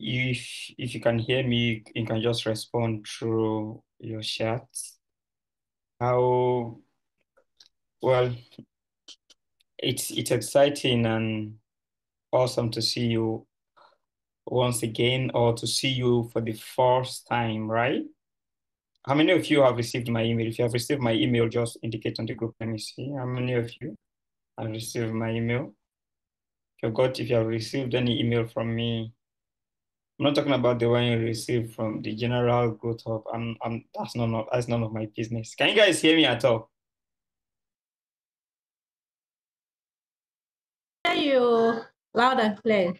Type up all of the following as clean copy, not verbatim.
if you can hear me, you can just respond through your chat. How well, it's exciting and awesome to see you once again, or to see you for the first time, right? How many of you have received my email? If you have received my email, just indicate on the group. Let me see. How many of you have received my email? If you have received any email from me, I'm not talking about the one you received from the General Growth Hub. That's none of my business. Can you guys hear me at all? Hear you loud and clear.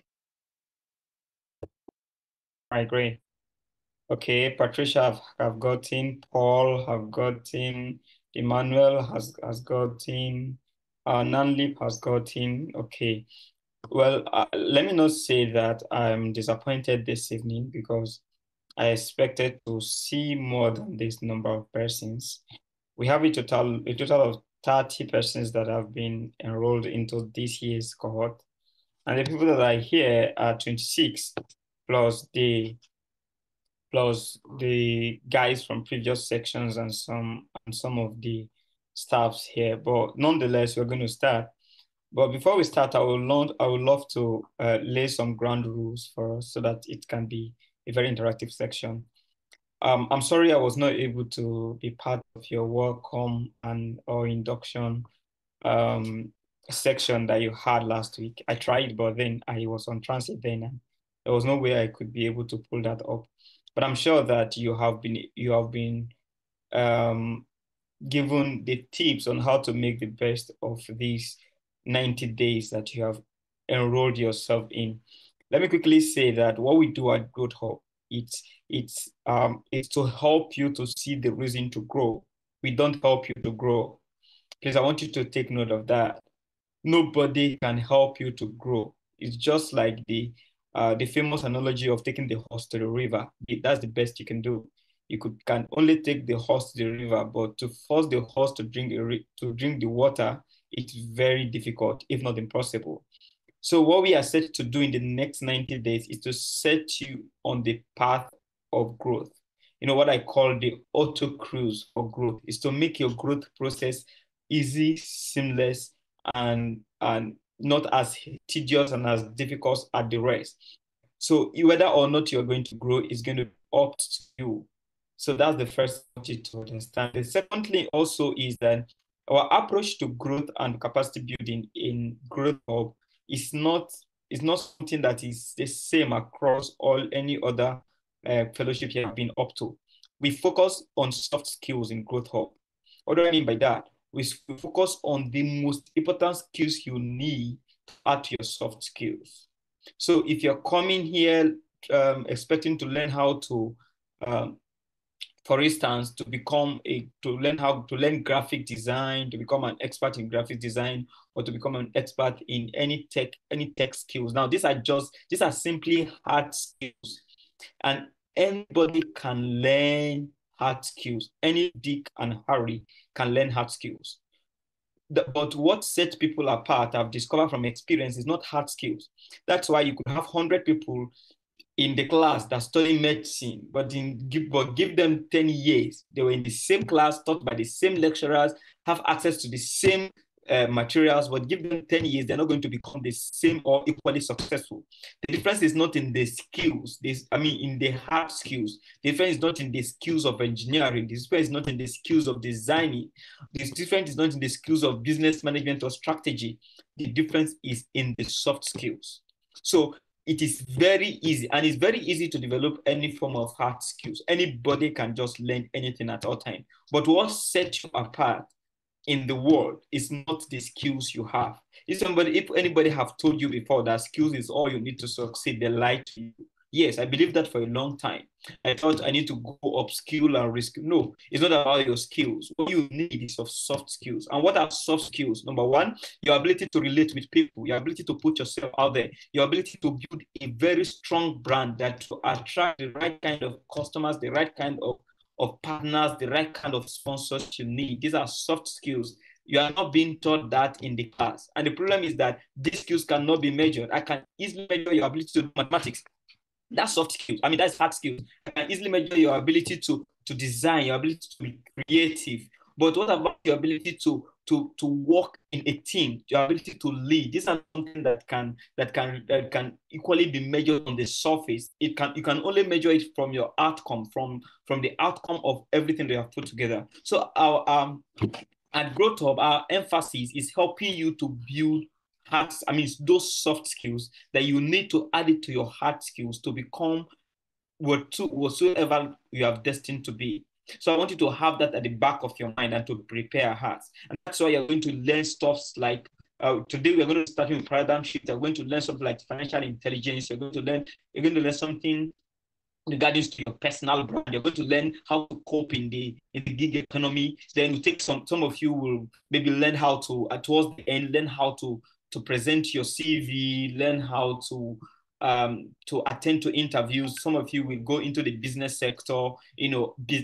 All right, great. Okay, Patricia, have gotten. Paul have gotten. Emmanuel has gotten. Nanlip has gotten. Okay. Well, let me not say that I'm disappointed this evening because I expected to see more than this number of persons. We have a total of 30 persons that have been enrolled into this year's cohort. And the people that are here are 26 plus the guys from previous sections and some of the staffs here. But nonetheless, we're going to start. But before we start, I would love to lay some ground rules for us so that it can be a very interactive section. I'm sorry I was not able to be part of your welcome and or induction um, section that you had last week. I tried, but then I was on transit then, and there was no way I could be able to pull that up. But I'm sure that you have been um, given the tips on how to make the best of these 90 days that you have enrolled yourself in. Let me quickly say that what we do at Growth Hub, it's to help you to see the reason to grow. We don't help you to grow. Please, I want you to take note of that. Nobody can help you to grow. It's just like the famous analogy of taking the horse to the river. That's the best you can do. You can only take the horse to the river, but to force the horse to drink the water, it's very difficult, if not impossible. So what we are set to do in the next 90 days is to set you on the path of growth. You know what I call the auto cruise for growth is to make your growth process easy, seamless, and not as tedious and as difficult as the rest. So whether or not you're going to grow is going to be up to you. So that's the first thing to understand. The second thing also is that our approach to growth and capacity building in Growth Hub is not something that is the same across all any other fellowship you have been up to. We focus on soft skills in Growth Hub. What do I mean by that? We focus on the most important skills you need to add to your soft skills. So if you're coming here expecting to learn how to um, for instance, to learn graphic design, to become an expert in graphic design, or to become an expert in any tech skills. Now, these are simply hard skills, and anybody can learn hard skills. Any Dick and Harry can learn hard skills. But what sets people apart, I've discovered from experience, is not hard skills. That's why you could have 100 people in the class that study medicine, but give them 10 years. They were in the same class, taught by the same lecturers, have access to the same materials, but give them 10 years, they're not going to become the same or equally successful. The difference is not in the skills, in the hard skills. The difference is not in the skills of engineering. The difference is not in the skills of designing. The difference is not in the skills of business management or strategy. The difference is in the soft skills. So it is very easy, and it's very easy to develop any form of hard skills. Anybody can just learn anything at all time. But what sets you apart in the world is not the skills you have. If anybody have told you before that skills is all you need to succeed, they lie to you. Yes, I believe that for a long time. I thought I need to go upskill and reskill. No, it's not about your skills. What you need is your soft skills. And what are soft skills? Number one, your ability to relate with people, your ability to put yourself out there, your ability to build a very strong brand that to attract the right kind of customers, the right kind of partners, the right kind of sponsors you need. These are soft skills. You are not being taught that in the class. And the problem is that these skills cannot be measured. I can easily measure your ability to do mathematics. That's soft skills. I mean, that's hard skills. I can easily measure your ability to design, your ability to be creative. But what about your ability to work in a team, your ability to lead? This is something that can equally be measured on the surface. You can only measure it from your outcome, from the outcome of everything they have put together. So our at Growth Hub, our emphasis is helping you to build those soft skills that you need to add it to your hard skills to become whatsoever you have destined to be. So I want you to have that at the back of your mind and to prepare hearts. And that's why you're going to learn stuff like today we're going to start with paradigm shift. You're going to learn something like financial intelligence. You're going to learn something regarding to your personal brand. You're going to learn how to cope in the gig economy. Then you take some of you will maybe learn how to towards the end learn how to present your CV, learn how to attend to interviews. Some of you will go into the business sector,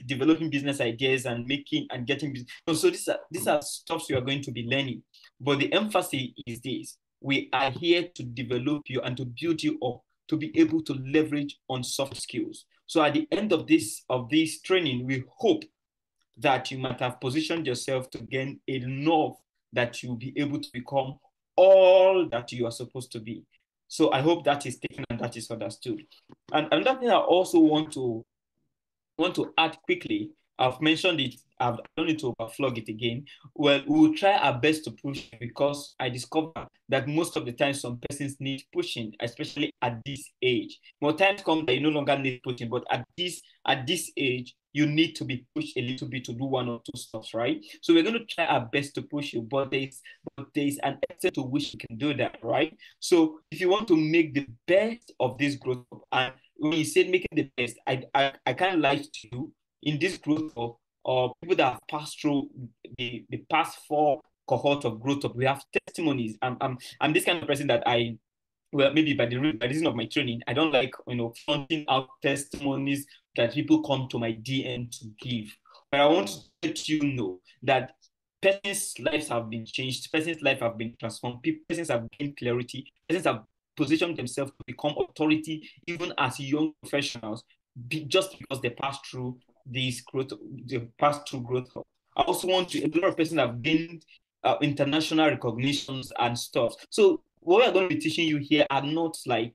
developing business ideas and making and getting business. So these are stuff you are going to be learning. But the emphasis is this: we are here to develop you and to build you up to be able to leverage on soft skills. So at the end of this training, we hope that you might have positioned yourself to gain enough that you'll be able to become all that you are supposed to be. So I hope that is taken and that is understood. And another thing I also want to add quickly, I've mentioned it, I don't need to overflog it again. Well, we will try our best to push because I discovered that most of the time some persons need pushing, especially at this age. More times come that you no longer need pushing, but at this age, you need to be pushed a little bit to do one or two stuff, right? So we're going to try our best to push you, but there's an extent to which you can do that, right? So if you want to make the best of this growth, and when you said making the best, I can't lie to you. In this growth or people that have passed through the past 4 cohorts of growth up, we have testimonies. I'm this kind of person that maybe by the reason of my training, I don't like fronting out testimonies that people come to my DM to give. But I want to let you know that persons' lives have been changed, persons' lives have been transformed, persons have gained clarity, persons have positioned themselves to become authority even as young professionals, just because they passed through this growth, they passed through growth. I also want to, a lot of persons have gained international recognitions and stuff. So what we're going to be teaching you here are not like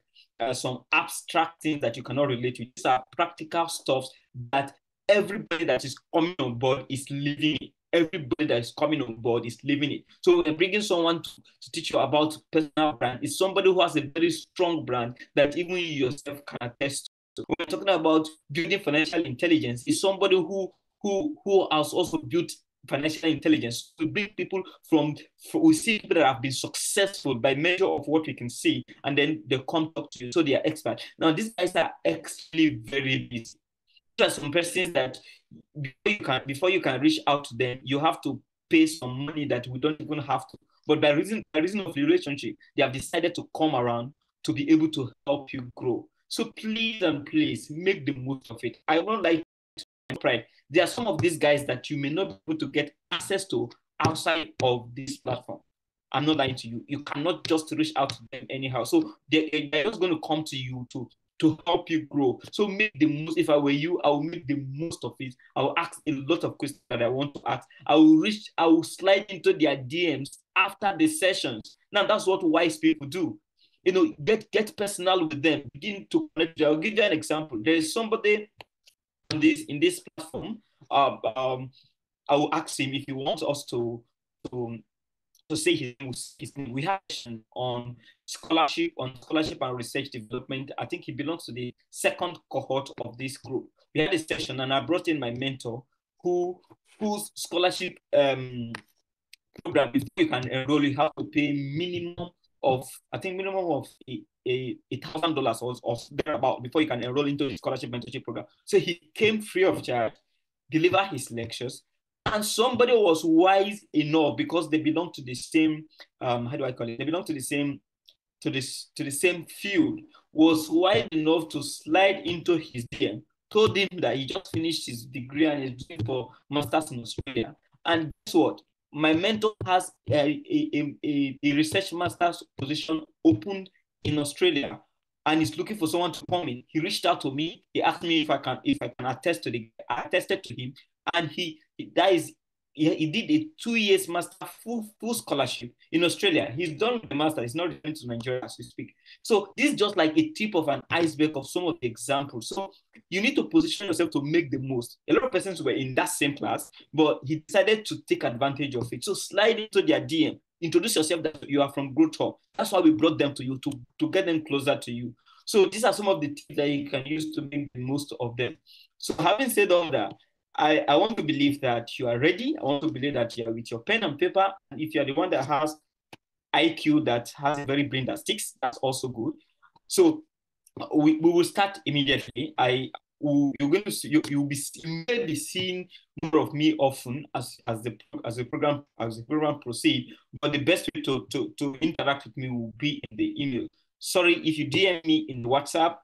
some abstract things that you cannot relate to. These are practical stuff that everybody that is coming on board is living it. Everybody that is coming on board is living it. So we're bringing someone to teach you about personal brand. It's somebody who has a very strong brand that even you yourself can attest to. When we're talking about building financial intelligence, it's somebody who has also built financial intelligence. We bring people we see people that have been successful by measure of what we can see, and then they come talk to you, so they are experts. Now, these guys are actually very busy. There are some persons that before you can reach out to them, you have to pay some money that we don't even have to. But by reason of the relationship, they have decided to come around to be able to help you grow. So please and please make the most of it. I won't like to pride. There are some of these guys that you may not be able to get access to outside of this platform. I'm not lying to you. You cannot just reach out to them anyhow. So they're just going to come to you to help you grow. So make the most. If I were you, I will make the most of it. I will ask a lot of questions that I want to ask. I will slide into their DMs after the sessions. Now that's what wise people do. Get personal with them. Begin to connect. I'll give you an example. There is somebody in this platform. I will ask him if he wants us to say his name. We have a session on scholarship and research development. I think he belongs to the second cohort of this group. We had a session and I brought in my mentor whose scholarship program, before you can enroll, you have to pay minimum of $1,000 or thereabout before you can enroll into the scholarship mentorship program. So he came free of charge, deliver his lectures, and somebody was wise enough because they belong to the same how do I call it? They belong to the same field, was wise enough to slide into his DM, told him that he just finished his degree and is doing for masters in Australia. And guess what? My mentor has a research master's position opened in Australia. and he's looking for someone to come in. He reached out to me. He asked me if I can attest to the. I attested to him, and he did a 2 years master full scholarship in Australia. He's done the master. He's not returning to Nigeria as we speak. So this is just like a tip of an iceberg of some of the examples. So you need to position yourself to make the most. A lot of persons were in that same class, but he decided to take advantage of it. So slide into their DM. Introduce yourself that you are from Growth Hub. That's why we brought them to you, to get them closer to you. So these are some of the tips that you can use to make the most of them. So having said all that, I want to believe that you are ready. I want to believe that you are with your pen and paper. And if you're the one that has IQ, that has a very brain that sticks, that's also good. So we will start immediately. You're going to see, you'll be seeing more of me often as the program proceed. But the best way to interact with me will be in the email. Sorry if you DM me in WhatsApp.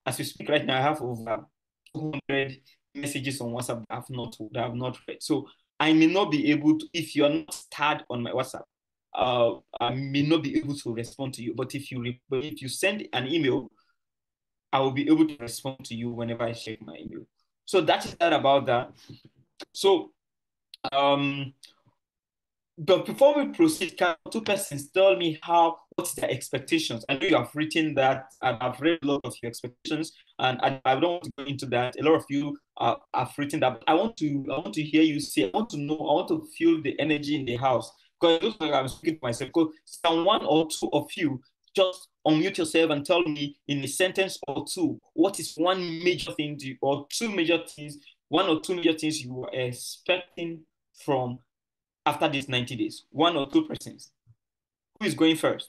As we speak right now, I have over 200 messages on WhatsApp that I have not read. So I may not be able to, if you're not starred on my WhatsApp, I may not be able to respond to you. But if you send an email, I will be able to respond to you whenever I check my email. So that is that about that. So, but before we proceed, can two persons tell me what's their expectations? I know you have written that, and I've read a lot of your expectations, and I don't want to go into that. A lot of you have written that, but I want to hear you say. I want to know. I want to feel the energy in the house, because it looks like I'm speaking for myself. Because one or two of you just unmute yourself and tell me in a sentence or two what is one major thing or two major things, one or two major things you were expecting from after these 90 days. One or two persons. Who is going first?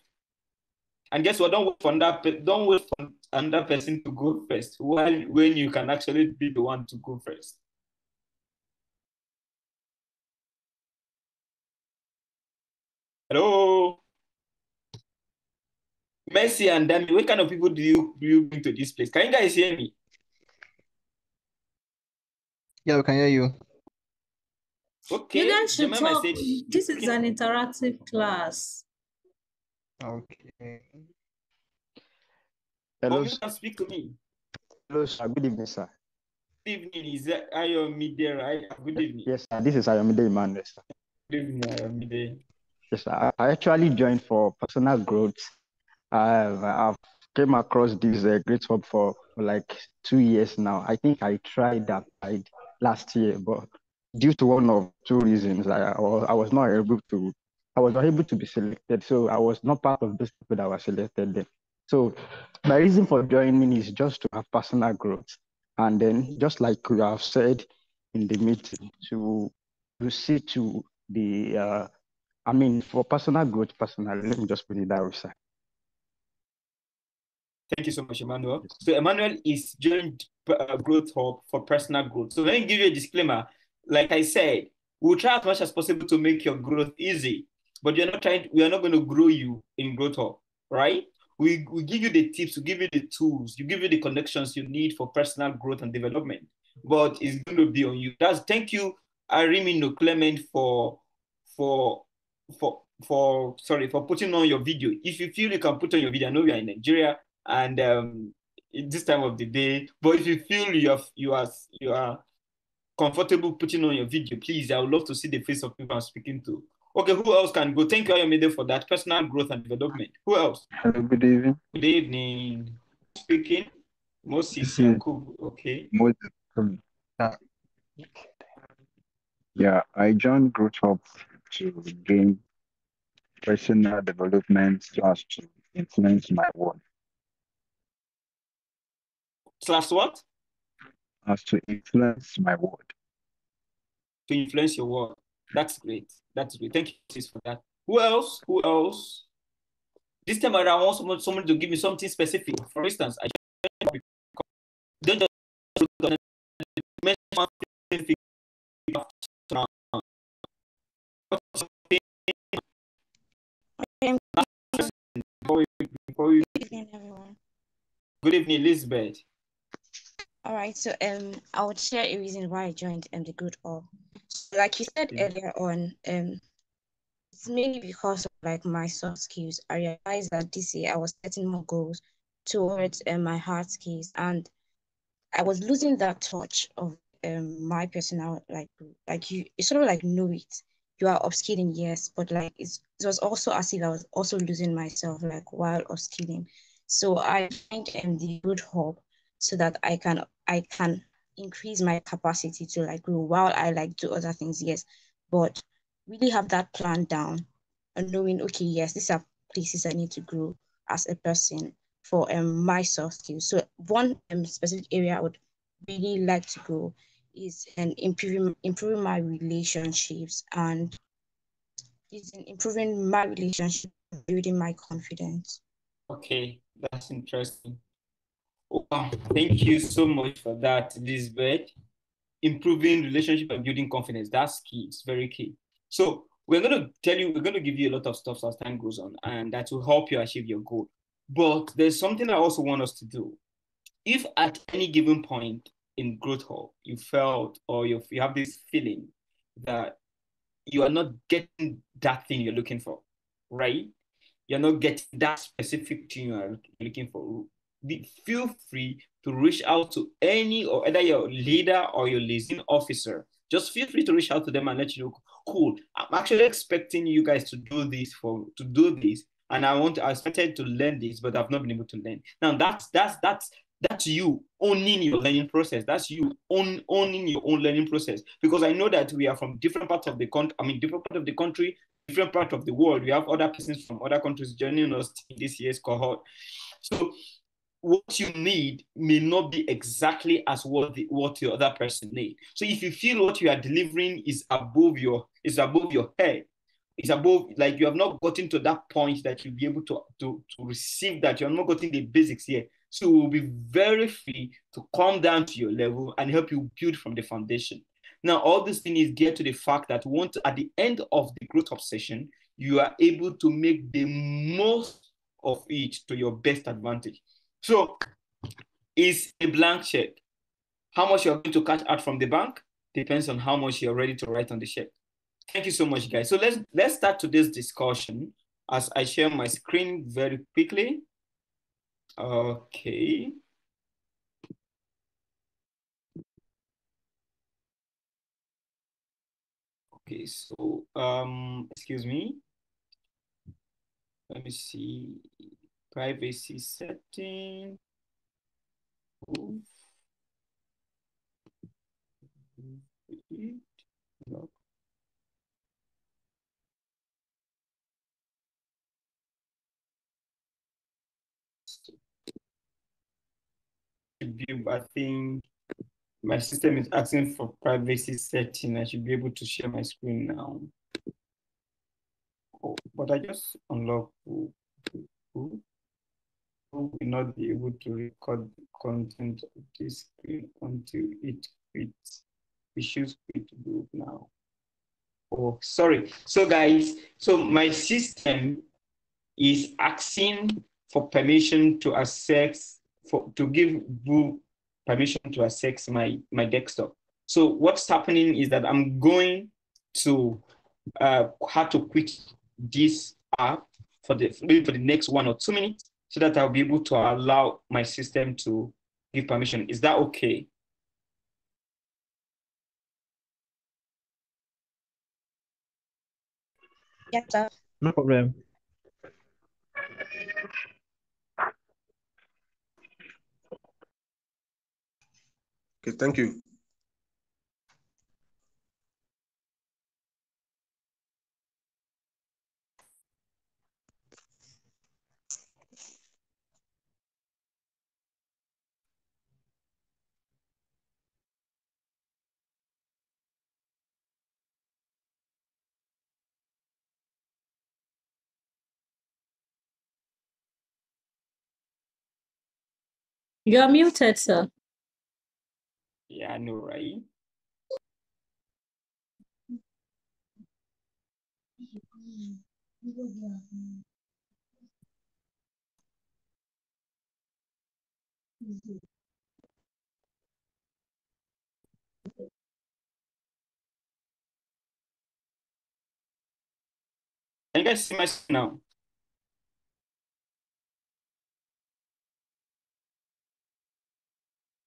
And guess what? Don't wait for another person to go first when you can actually be the one to go first. Hello? Messi and Danny, what kind of people do you bring to this place? Can you guys hear me? Yeah, we can hear you. Okay. You guys should Jemima talk. said This is an interactive class. Okay. Hello. You can speak to me. Hello, sir. Good evening, sir. Good evening. Is that Ayomide, right? Good evening. Yes, sir. This is Ayomide Emmanuel, sir. Good evening, Ayomide. Yes, sir. I actually joined for personal growth. I've came across this Great Hub for like 2 years now. I think I tried that last year, but due to one of two reasons, I was not able to be selected. So I was not part of those people that were selected then. So my reason for joining is just to have personal growth. And then just like you have said in the meeting, to see to the for personal growth, personally, let me just put it that way, sir. Thank you so much, Emmanuel. So Emmanuel is joined Growth Hub for personal growth. So let me give you a disclaimer. Like I said, we'll try as much as possible to make your growth easy, but we are not going to grow you in Growth Hub, right? We give you the tips, we give you the tools, we give you the connections you need for personal growth and development, but it's going to be on you. Thank you, Arimino Clement, for putting on your video. If you feel you can put on your video, I know we are in Nigeria, and this time of the day. But if you feel you are comfortable putting on your video, please, I would love to see the face of people I'm speaking to. Okay, who else can go? Thank you, Ayomide, for that personal growth and development. Who else? Hello, good evening. Good evening. Speaking, Moses Yakubu. Okay. Yeah, I joined Growth Hub to gain personal development / to influence my world. / what? As to influence my world. To influence your world. That's great. That's great. Thank you for that. Who else? Who else? This time around, I want someone to give me something specific. For instance, I don't just mention one specific Good evening, everyone. Good evening, Elizabeth. All right, so I would share a reason why I joined the Good Hub. So like you said earlier on, it's mainly because of like my soft skills. I realized that this year I was setting more goals towards my hard skills, and I was losing that touch of my personal like you sort of like know it. You are upskilling, yes, but like it was also as if I was also losing myself like while upskilling. So I find the good hub so that I can increase my capacity to like grow while I like do other things, yes. But really have that plan down and knowing, okay, yes, these are places I need to grow as a person for my soft skills. So one specific area I would really like to go is in improving my relationships and is in improving my relationship, building my confidence. Okay, that's interesting. Wow, thank you so much for that, Elizabeth. Improving relationship and building confidence, that's key. It's very key. So we're going to tell you, we're going to give you a lot of stuff as time goes on, and that will help you achieve your goal. But there's something I also want us to do. If at any given point in growth hall you felt or you have this feeling that you are not getting that thing you're looking for, right? You're not getting that specific thing you're looking for. Feel free to reach out to any or either your leader or your liaison officer. Just feel free to reach out to them and let you know, cool, I'm actually expecting you guys to do this. And I started to learn this, but I've not been able to learn. Now that's you owning your learning process. That's you owning your own learning process. Because I know that we are from different parts of the country, different part of the country, different part of the world. We have other persons from other countries joining us in this year's cohort. So what you need may not be exactly as what the other person needs. So if you feel what you are delivering is above your head, it's above, like you have not gotten to that point that you'll be able to receive that. You're not getting the basics yet. So we'll be very free to come down to your level and help you build from the foundation. Now, all this thing is geared to the fact that once at the end of the growth up session, you are able to make the most of it to your best advantage. So it's a blank check. How much you're going to cash out from the bank depends on how much you're ready to write on the check. Thank you so much, guys. So let's start today's discussion as I share my screen very quickly. Okay. Okay, so excuse me. Let me see. Privacy setting. No. I think my system is asking for privacy setting. I should be able to share my screen now. Oh, but I just unlocked who will not be able to record the content of this screen until it quits. Issues quit group now. Oh, sorry. So guys, so my system is asking for permission to access, to give Boo permission to access my desktop. So what's happening is that I'm going to have to quit this app for the next 1 or 2 minutes so that I'll be able to allow my system to give permission. Is that okay? Yes, sir. No problem. Okay, thank you. You are muted, sir. Yeah, I know, right? Can you guys see my screen now?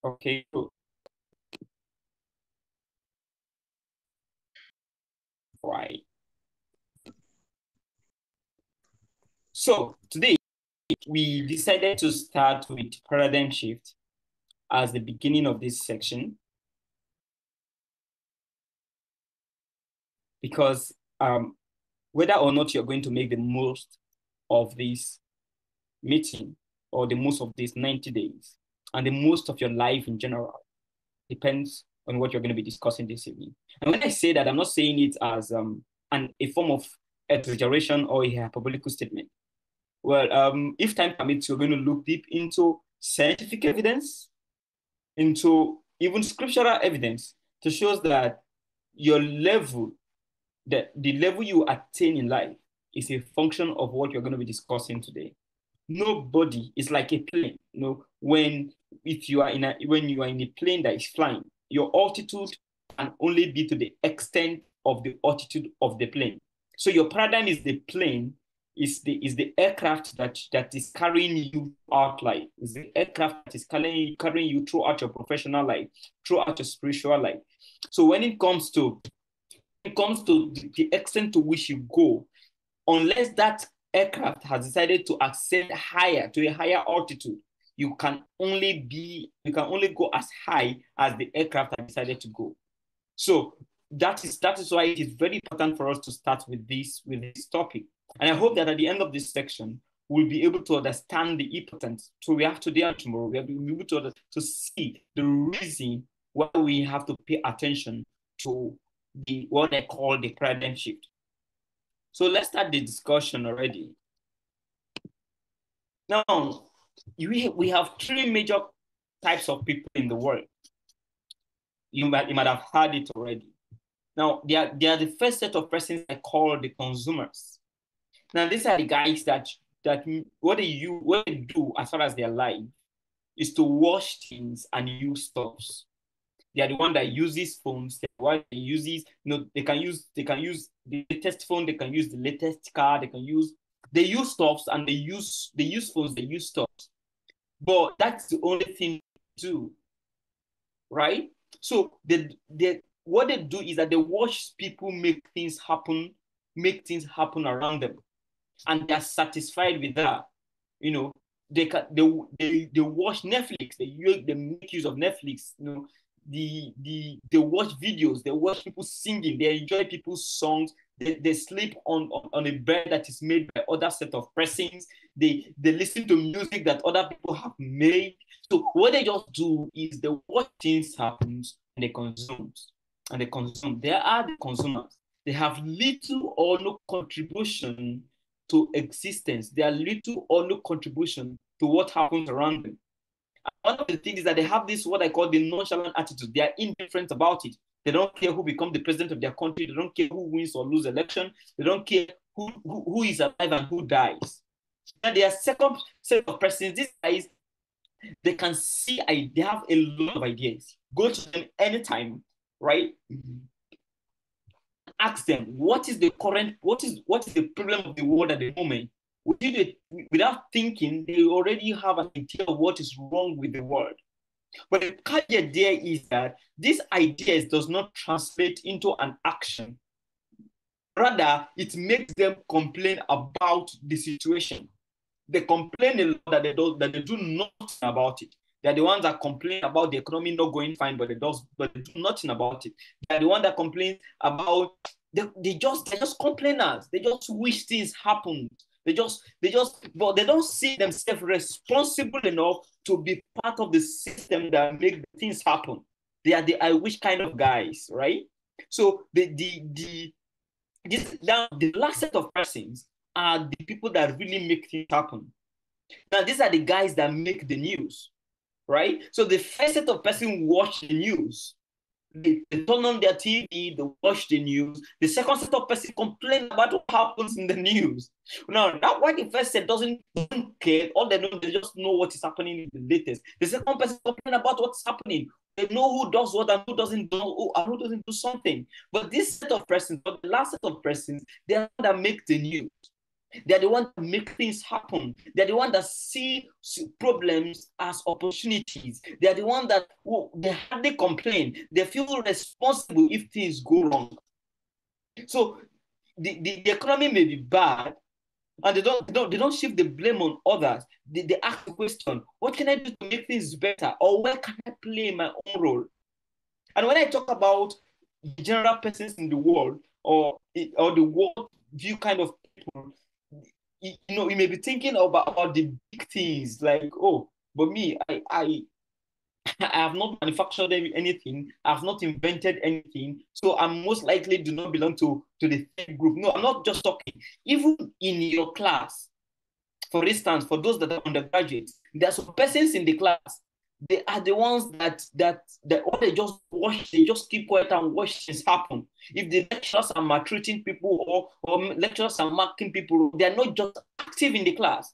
Okay, cool. Right. So today we decided to start with paradigm shift as the beginning of this section because whether or not you're going to make the most of this meeting or the most of these 90 days and the most of your life in general depends on what you're going to be discussing this evening. And when I say that, I'm not saying it as a form of exaggeration or a hyperbolical statement. Well, if time permits, we're going to look deep into scientific evidence, into even scriptural evidence to show us that your level, the level you attain in life is a function of what you're going to be discussing today. Nobody is like a plane. You know, when you are in a plane that is flying, your altitude can only be to the extent of the altitude of the plane. So your paradigm is the plane, is the aircraft that is carrying you out life. Is the aircraft that is carrying you throughout your professional life, throughout your spiritual life. So when it comes to the extent to which you go, unless that aircraft has decided to ascend higher to a higher altitude, you can only go as high as the aircraft has decided to go. So that is why it is very important for us to start with this topic. And I hope that at the end of this section, we'll be able to understand the importance. So we have today and tomorrow, we have to be able to see the reason why we have to pay attention to what I call the paradigm shift. So let's start the discussion already. Now, we have three major types of people in the world. You might have heard it already. Now, they are the first set of persons I call the consumers. Now, these are the guys that what they do as far as their life is to watch things and use stuffs. They are the one that uses phones. They are the one that uses, they can use the latest phone, they can use the latest car, they use stuffs and they use phones, they use stuffs. But that's the only thing they do, right? So what they do is that they watch people make things happen around them, and they're satisfied with that. They watch Netflix. They make use of Netflix. They watch videos. They watch people singing. They enjoy people's songs. They sleep on a bed that is made by other set of persons. They listen to music that other people have made. So what they just do is they watch things happen and they consume. They are the consumers. They have little or no contribution to existence. They are little or no contribution to what happens around them. And one of the things is that they have this, what I call the nonchalant attitude. They are indifferent about it. They don't care who becomes the president of their country. They don't care who wins or loses election. They don't care who is alive and who dies. And their second set of persons, these guys, they can see, they have a lot of ideas. Go to them anytime, right? Ask them, what is the problem of the world at the moment? Without thinking, they already have an idea of what is wrong with the world. But the caveat there is that these ideas does not translate into an action. Rather, it makes them complain about the situation. They complain a lot that they do nothing about it. They're the ones that complain about the economy not going fine, but they do nothing about it. They're the ones that complain about they're just complainers. They just wish things happened. But they don't see themselves responsible enough to be part of the system that make things happen. They are the I wish kind of guys, right? So the last set of persons are the people that really make things happen. Now, these are the guys that make the news, right? So the first set of persons watch the news. They turn on their TV, they watch the news. The second set of persons complain about what happens in the news. Now, that why the first set doesn't care. All they know, they just know what is happening in the latest. The second person complain about what's happening. They know who does what and who doesn't do something. But this set of persons, but the last set of persons, they are that make the news. They're the ones that make things happen. They're the ones that see problems as opportunities. They're the ones that they hardly complain. They feel responsible if things go wrong. So the economy may be bad, and they don't shift the blame on others. They ask the question, what can I do to make things better? Or where can I play my own role? And when I talk about the general persons in the world, or the world view kind of people, you may be thinking about the big things, like, oh, but me, I have not manufactured anything, I've not invented anything, so I'm most likely do not belong to the same group. No, I'm not just talking. Even in your class, for instance, for those that are undergraduates, there are some persons in the class, they are the ones that or they just watch, they just keep quiet and watch things happen. If the lecturers are maltreating people, or lecturers are marking people, they are not just active in the class.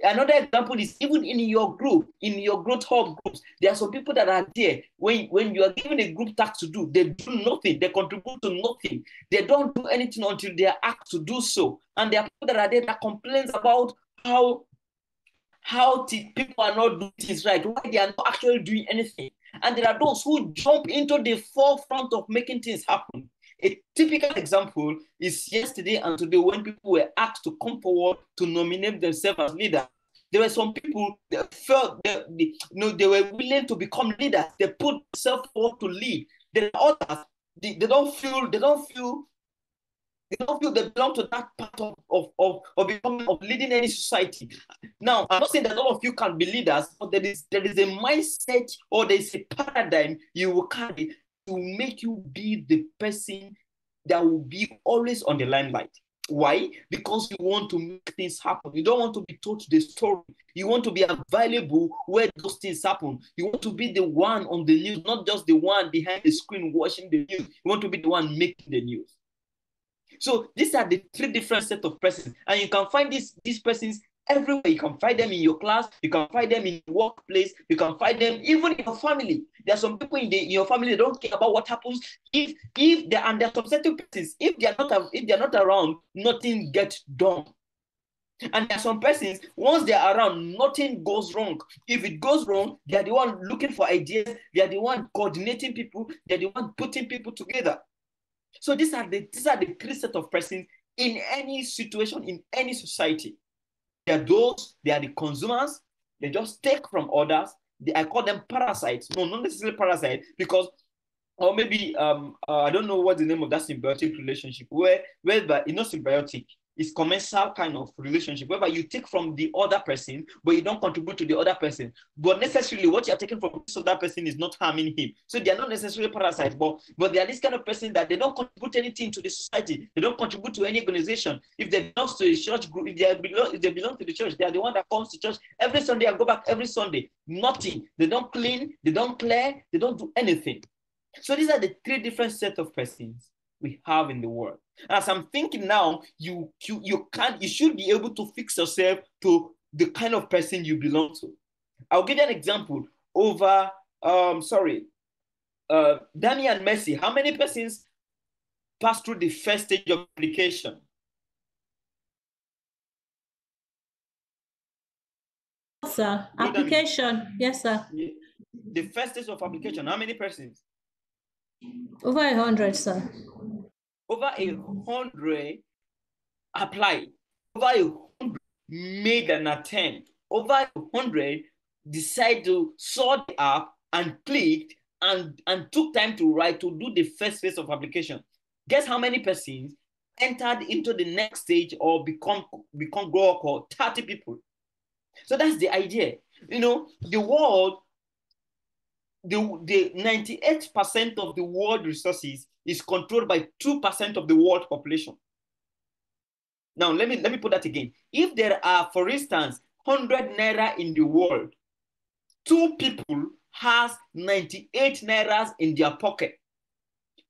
Another example is even in your group, in your growth hub groups, there are some people that are there. When you are given a group task to do, they do nothing, they contribute to nothing. They don't do anything until they are asked to do so. And there are people that are there that complains about how people are not doing things right, why they are not actually doing anything. And there are those who jump into the forefront of making things happen. A typical example is yesterday and today when people were asked to come forward to nominate themselves as leaders. There were some people that felt they were willing to become leaders. They put themselves forward to lead. There are others, they don't feel they belong to that part of becoming, of leading any society. Now, I'm not saying that all of you can be leaders, but there is a mindset, or there is a paradigm you will carry to make you be the person that will be always on the limelight. Why? Because you want to make things happen. You don't want to be told the story. You want to be available where those things happen. You want to be the one on the news, not just the one behind the screen watching the news. You want to be the one making the news. So these are the three different sets of persons, and you can find these persons everywhere. You can find them in your class, you can find them in your workplace, you can find them even in your family. There are some people in your family, they don't care about what happens if they, and there are some certain persons, if they are not around, nothing gets done. And there are some persons, once they are around, nothing goes wrong. If it goes wrong, they are the one looking for ideas, they are the one coordinating people, they are the one putting people together. So these are the three sets of persons in any situation, in any society. They are the consumers, they just take from others. I call them parasites. No, not necessarily parasites, because, or maybe I don't know what the name of that symbiotic relationship, where it's not symbiotic, it's commensal kind of relationship, whereby you take from the other person, but you don't contribute to the other person. But necessarily what you're taking from this other person is not harming him. So they are not necessarily parasites, but they are this kind of person that they don't contribute anything to the society. They don't contribute to any organization. If they belong to a church group, if they belong to the church, they are the one that comes to church every Sunday and go back every Sunday. Nothing. They don't clean, they don't clear, they don't do anything. So these are the three different sets of persons we have in the world. As I'm thinking now, you should be able to fix yourself to the kind of person you belong to. I'll give you an example. Over, Dami and Messi, how many persons pass through the first stage of application? Sir, application. Yes, sir. The first stage of application, how many persons? Over 100, sir. Over 100 applied. Over 100 made an attempt. Over 100 decided to saw the app and clicked and took time to do the first phase of application. Guess how many persons entered into the next stage or become grow up, or 30 people. So that's the idea. The world, the 98% of the world resources is controlled by 2% of the world population. Now, let me put that again. If there are, for instance, 100 naira in the world, 2 people has 98 nairas in their pocket.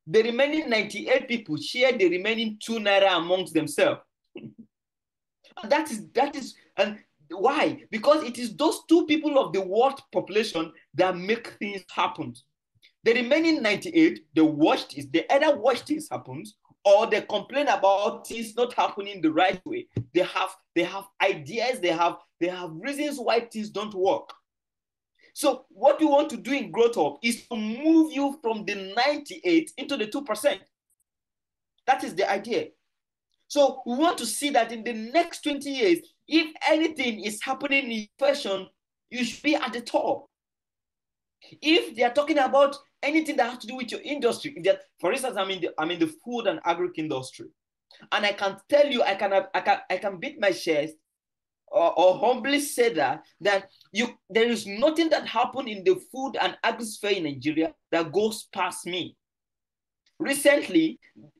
The remaining 98 people share the remaining 2 naira amongst themselves. And that is, and why? Because it is those 2 people of the world population that make things happen. The remaining 98, they either watch things happen, or they complain about things not happening the right way. They have ideas, they have reasons why things don't work. So what we want to do in Growth Hub is to move you from the 98 into the 2%. That is the idea. So we want to see that in the next 20 years, if anything is happening in fashion, you should be at the top. If they are talking about anything that has to do with your industry, for instance, I'm in the food and agri industry, and I can tell you, I can beat my chest or humbly say that there is nothing that happened in the food and agri sphere in Nigeria that goes past me. Recently,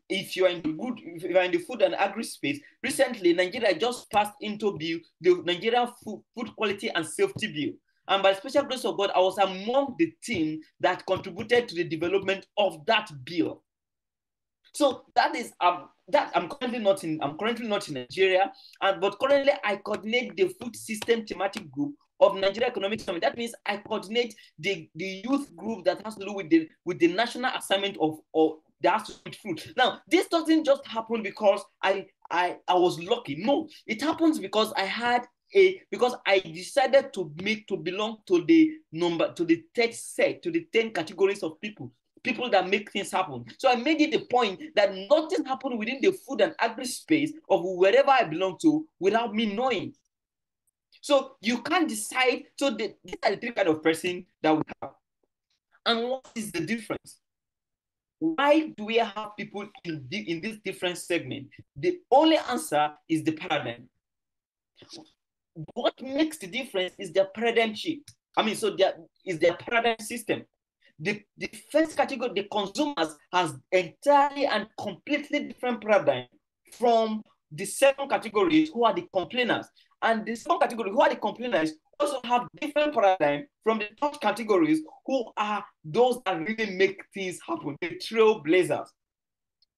if you are in the food and agri space, recently Nigeria just passed into the Nigerian food quality and safety bill. And by the special grace of God, I was among the team that contributed to the development of that bill. So that is that I'm currently not in Nigeria, but currently I coordinate the food system thematic group of Nigeria Economic Summit. That means I coordinate the youth group that has to do with the national assignment of that has to do with food. Now, this doesn't just happen because I was lucky. No, it happens because because I decided to belong to the third set, to the 10 categories of people that make things happen. So I made it a point that nothing happened within the food and agri space of wherever I belong to without me knowing. So you can't decide. So these are the three kind of person that we have. And what is the difference? Why do we have people in this different segment? The only answer is the paradigm. What makes the difference is the paradigm shift. So there is the paradigm system. The first category, the consumers, has entirely and completely different paradigm from the second categories, who are the complainers. And the second category, who are the complainers, also have different paradigm from the third categories, who are those that really make things happen, the trailblazers.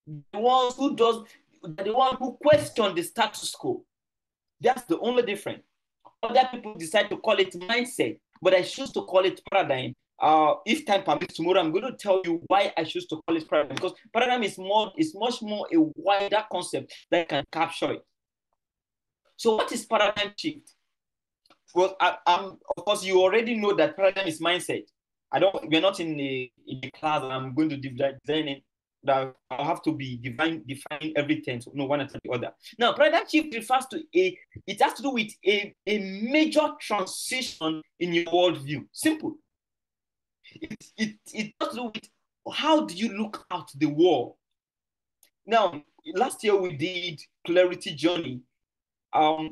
The ones who question the status quo. That's the only difference. Other people decide to call it mindset, but I choose to call it paradigm. If time permits, tomorrow I'm going to tell you why I choose to call it paradigm, because paradigm is much more a wider concept that can capture it. So what is paradigm shift? Well, of course, you already know that paradigm is mindset. We're not in the class and I'm going to design it, that I'll have to be defining everything, so no one after the other. Now, paradigm shift refers to it has to do with a major transition in your worldview. Simple. It has to do with how do you look at the world. Now, last year we did clarity journey.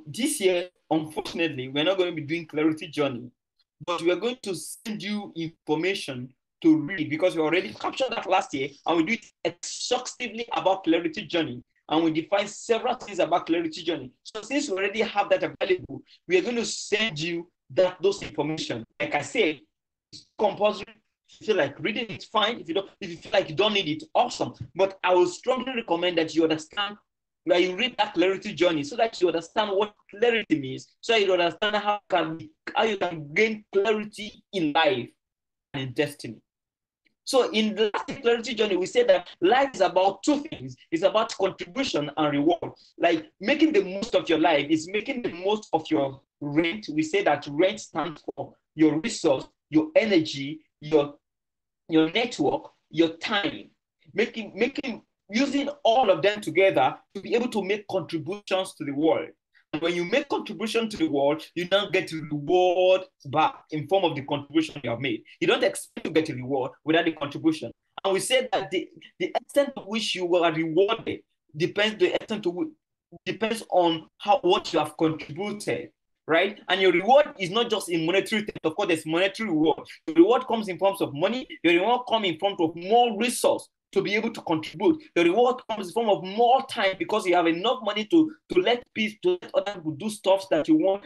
This year, unfortunately, we're not going to be doing clarity journey, but we are going to send you information to read, because we already captured that last year, and we do it exhaustively about clarity journey, and we define several things about clarity journey. So since we already have that available, we are going to send you those information. Like I said, it's compulsory. If you feel like reading, it's fine. If you feel like you don't need it, awesome. But I would strongly recommend that you understand, that you read that clarity journey, so that you understand what clarity means, so you understand how you can gain clarity in life and in destiny. So in the last clarity journey, we said that life is about two things. It's about contribution and reward. Like making the most of your life is making the most of your rent. We say that rent stands for your resource, your energy, your network, your time. Using all of them together to be able to make contributions to the world. And when you make contribution to the world, you now get a reward back in form of the contribution you have made. You don't expect to get a reward without the contribution. And we said that the extent to which you are rewarded depends on what you have contributed, right? And your reward is not just in monetary terms. Of course, there's monetary reward. The reward comes in forms of money. Your reward comes in forms of more resource to be able to contribute. The reward comes in form of more time, because you have enough money to let other people do stuff that you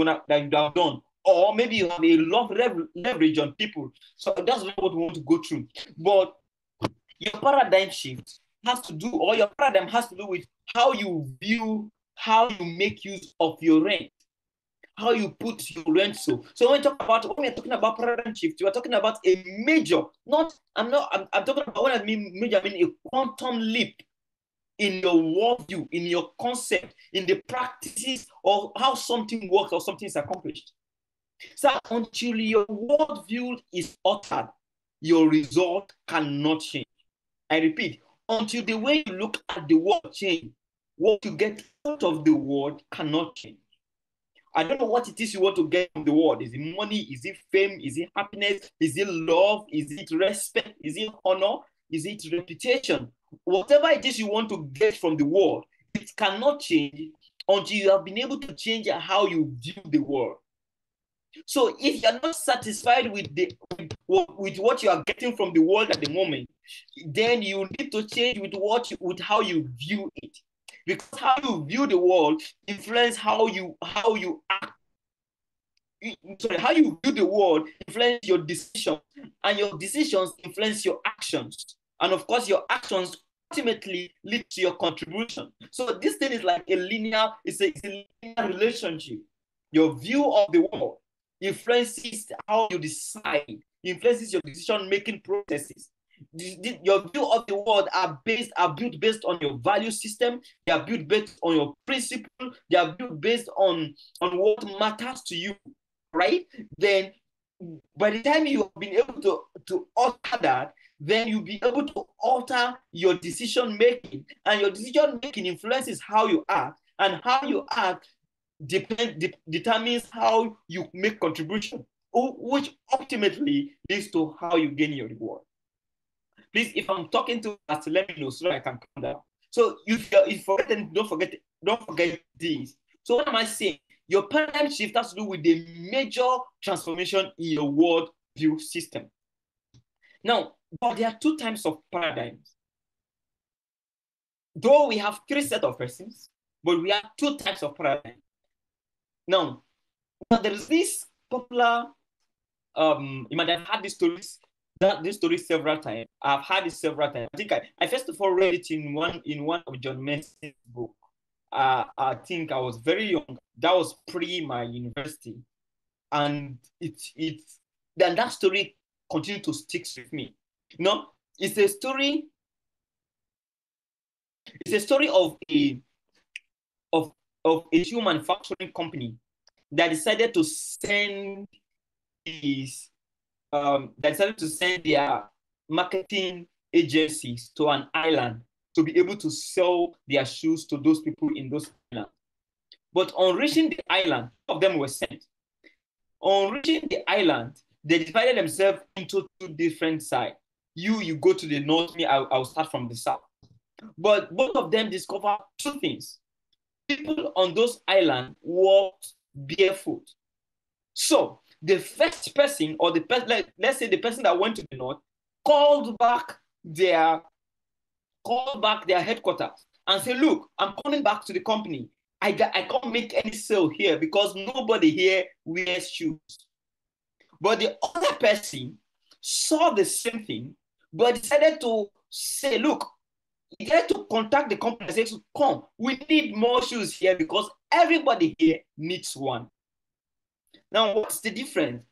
have done. Or maybe you have a lot of leverage on people. So that's not what we want to go through. But your paradigm shift your paradigm has to do with how you how you make use of your rent, how you put your rent. So when we're talking about paradigm shift, we're talking about a major, I'm talking about, when I mean major, I mean a quantum leap in your worldview, in your concept, in the practices of how something works or something is accomplished. So until your worldview is altered, your result cannot change. I repeat, until the way you look at the world change, what you get out of the world cannot change. I don't know what it is you want to get from the world. Is it money? Is it fame? Is it happiness? Is it love? Is it respect? Is it honor? Is it reputation? Whatever it is you want to get from the world, it cannot change until you have been able to change how you view the world. So if you're not satisfied with what you are getting from the world at the moment, then you need to change with how you view it. Because how you view the world influence how you act. Sorry, how you view the world influence your decisions, and your decisions influence your actions. And of course, your actions ultimately lead to your contribution. So this thing is like a linear relationship. Your view of the world influences how you decide, influences your decision-making processes. Your view of the world are built based on your value system. They are built based on your principle. They are built based on what matters to you, right? Then by the time you have been able to alter that, then you'll be able to alter your decision making, and your decision making influences how you act, and how you act determines how you make contribution, which ultimately leads to how you gain your reward. Please, if I'm talking to us, let me know so I can calm down. So if you forget, then don't forget this. So what am I saying? Your paradigm shift has to do with the major transformation in your world view system. Now, but there are two types of paradigms. Though we have three sets of persons, but we have two types of paradigms. Now, there is this popular, you might have heard this story several times. I've heard it several times. I think I first of all read it in one of John Masson's book. I think I was very young. That was pre my university, and then that story continued to stick with me. You know, it's a story of a shoe manufacturing company that decided to send their marketing agencies to an island to be able to sell their shoes to those people in those islands. But on reaching the island, two of them were sent. On reaching the island, they divided themselves into two different sides. You go to the north, me, I'll start from the south. But both of them discovered two things. People on those islands walked barefoot. So the first person, or let's say the person that went to the north, called back their headquarters and said, look, I'm coming back to the company. I can't make any sale here because nobody here wears shoes. But the other person saw the same thing, but decided to say, look, he had to contact the company and say, come, we need more shoes here because everybody here needs one. Now, what's the difference?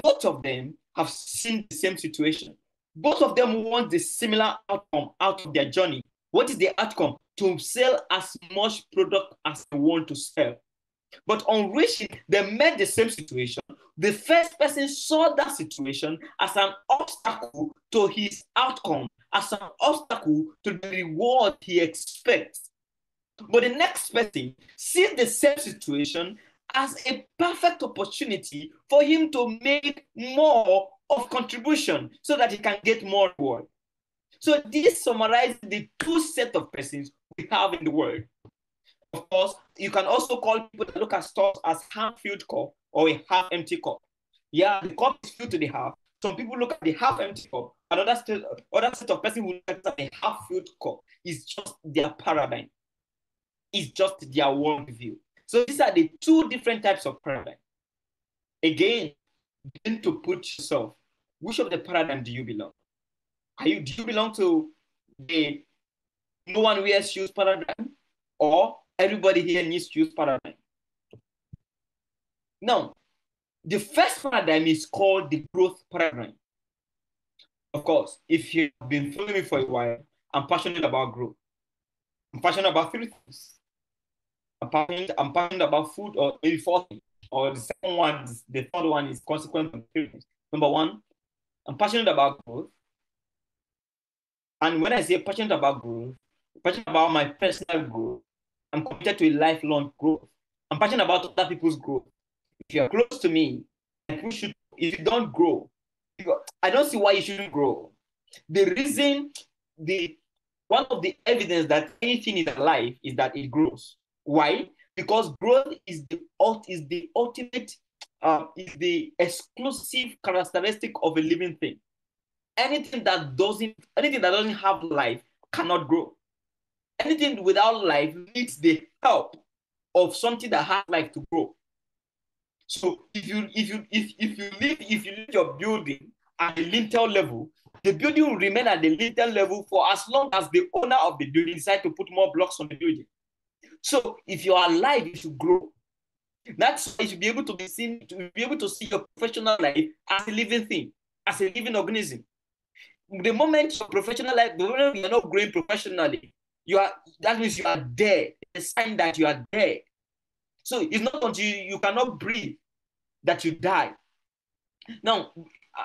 Both of them have seen the same situation. Both of them want the similar outcome out of their journey. What is the outcome? To sell as much product as they want to sell. But on reaching, they met the same situation. The first person saw that situation as an obstacle to his outcome, as an obstacle to the reward he expects. But the next person sees the same situation as a perfect opportunity for him to make more of contribution so that he can get more reward. So this summarizes the two sets of persons we have in the world. Of course, you can also call people that look at stuff as half-filled cup or a half-empty cup. Yeah, the cup is filled to the half. Some people look at the half-empty cup. Another set of person who looks at the half-filled cup is just their paradigm. It's just their worldview. So these are the two different types of paradigm. Again, you need to put yourself, which of the paradigm do you belong? Do you belong to the no one wears shoes paradigm, or everybody here needs shoes paradigm? Now, the first paradigm is called the growth paradigm. Of course, if you've been following me for a while, I'm passionate about growth. I'm passionate about 3 things. I'm passionate about food, or maybe 4 things. Or the third one is consequent on 3 things. Number 1, I'm passionate about growth. And when I say passionate about growth, I'm passionate about my personal growth. I'm committed to a lifelong growth. I'm passionate about other people's growth. If you're close to me, if you don't grow, I don't see why you shouldn't grow. One of the evidence that anything is alive is that it grows. Why? Because growth is the ultimate, is the exclusive characteristic of a living thing. Anything that doesn't have life cannot grow. Anything without life needs the help of something that has life to grow. So if you leave your building at the lintel level, the building will remain at the lintel level for as long as the owner of the building decides to put more blocks on the building. So if you are alive, you should grow. That's why you should be able to see your professional life as a living thing, as a living organism. The moment your professional life, the moment you're not growing professionally, that means you are dead. It's a sign that you are dead. So it's not until you cannot breathe that you die. Now,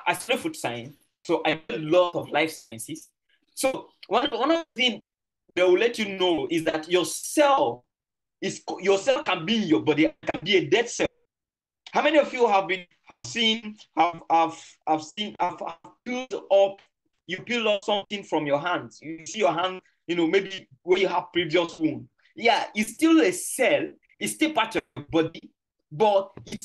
I study food science, so I know a lot of life sciences. So one of the things they will let you know is that your cell can be in your body, can be a dead cell. How many of you have peeled up? You peel up something from your hands. You see your hand, maybe where you have previous wound. Yeah, it's still a cell. It's still part of your body, but it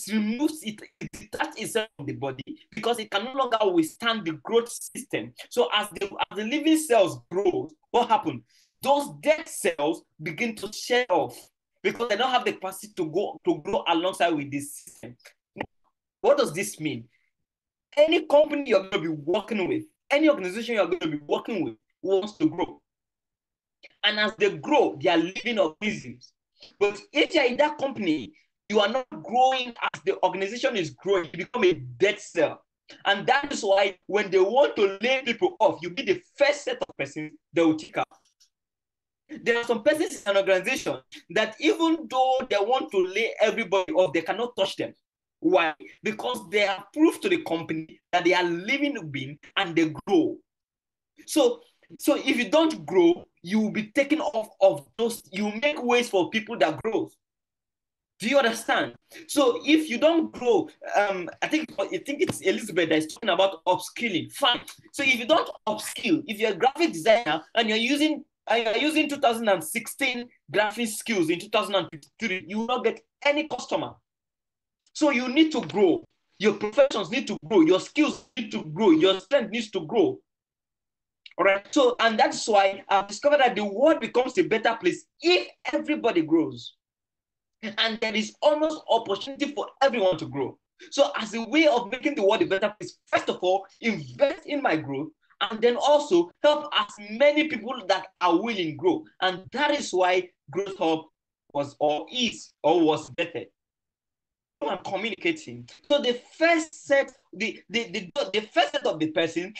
detaches itself from the body because it can no longer withstand the growth system. So as the living cells grow, what happens? Those dead cells begin to shed off because they don't have the capacity to grow alongside with this system. What does this mean? Any company you're going to be working with, any organization you're going to be working with wants to grow. And as they grow, they are living organisms. But if you're in that company, you are not growing as the organization is growing, you become a dead cell. And that is why when they want to lay people off, you'll be the first set of persons they will kick out. There are some persons in an organization that even though they want to lay everybody off, they cannot touch them. Why? Because they have proved to the company that they are living beings and they grow. So if you don't grow, you will be taken off of those. You make ways for people that grow. Do you understand? So if you don't grow, I think it's Elizabeth that is talking about upskilling. Fine. So if you don't upskill, if you're a graphic designer and you're using 2016 graphic skills in 2023, you will not get any customer. So you need to grow. Your professions need to grow. Your skills need to grow. Your strength needs to grow. All right. So, and that's why I've discovered that the world becomes a better place if everybody grows. And there is almost opportunity for everyone to grow. So as a way of making the world a better place, first of all, invest in my growth, and then also help as many people that are willing grow. And that is why Growth Hub was vetted. I'm communicating. So the first set, the first set of the person,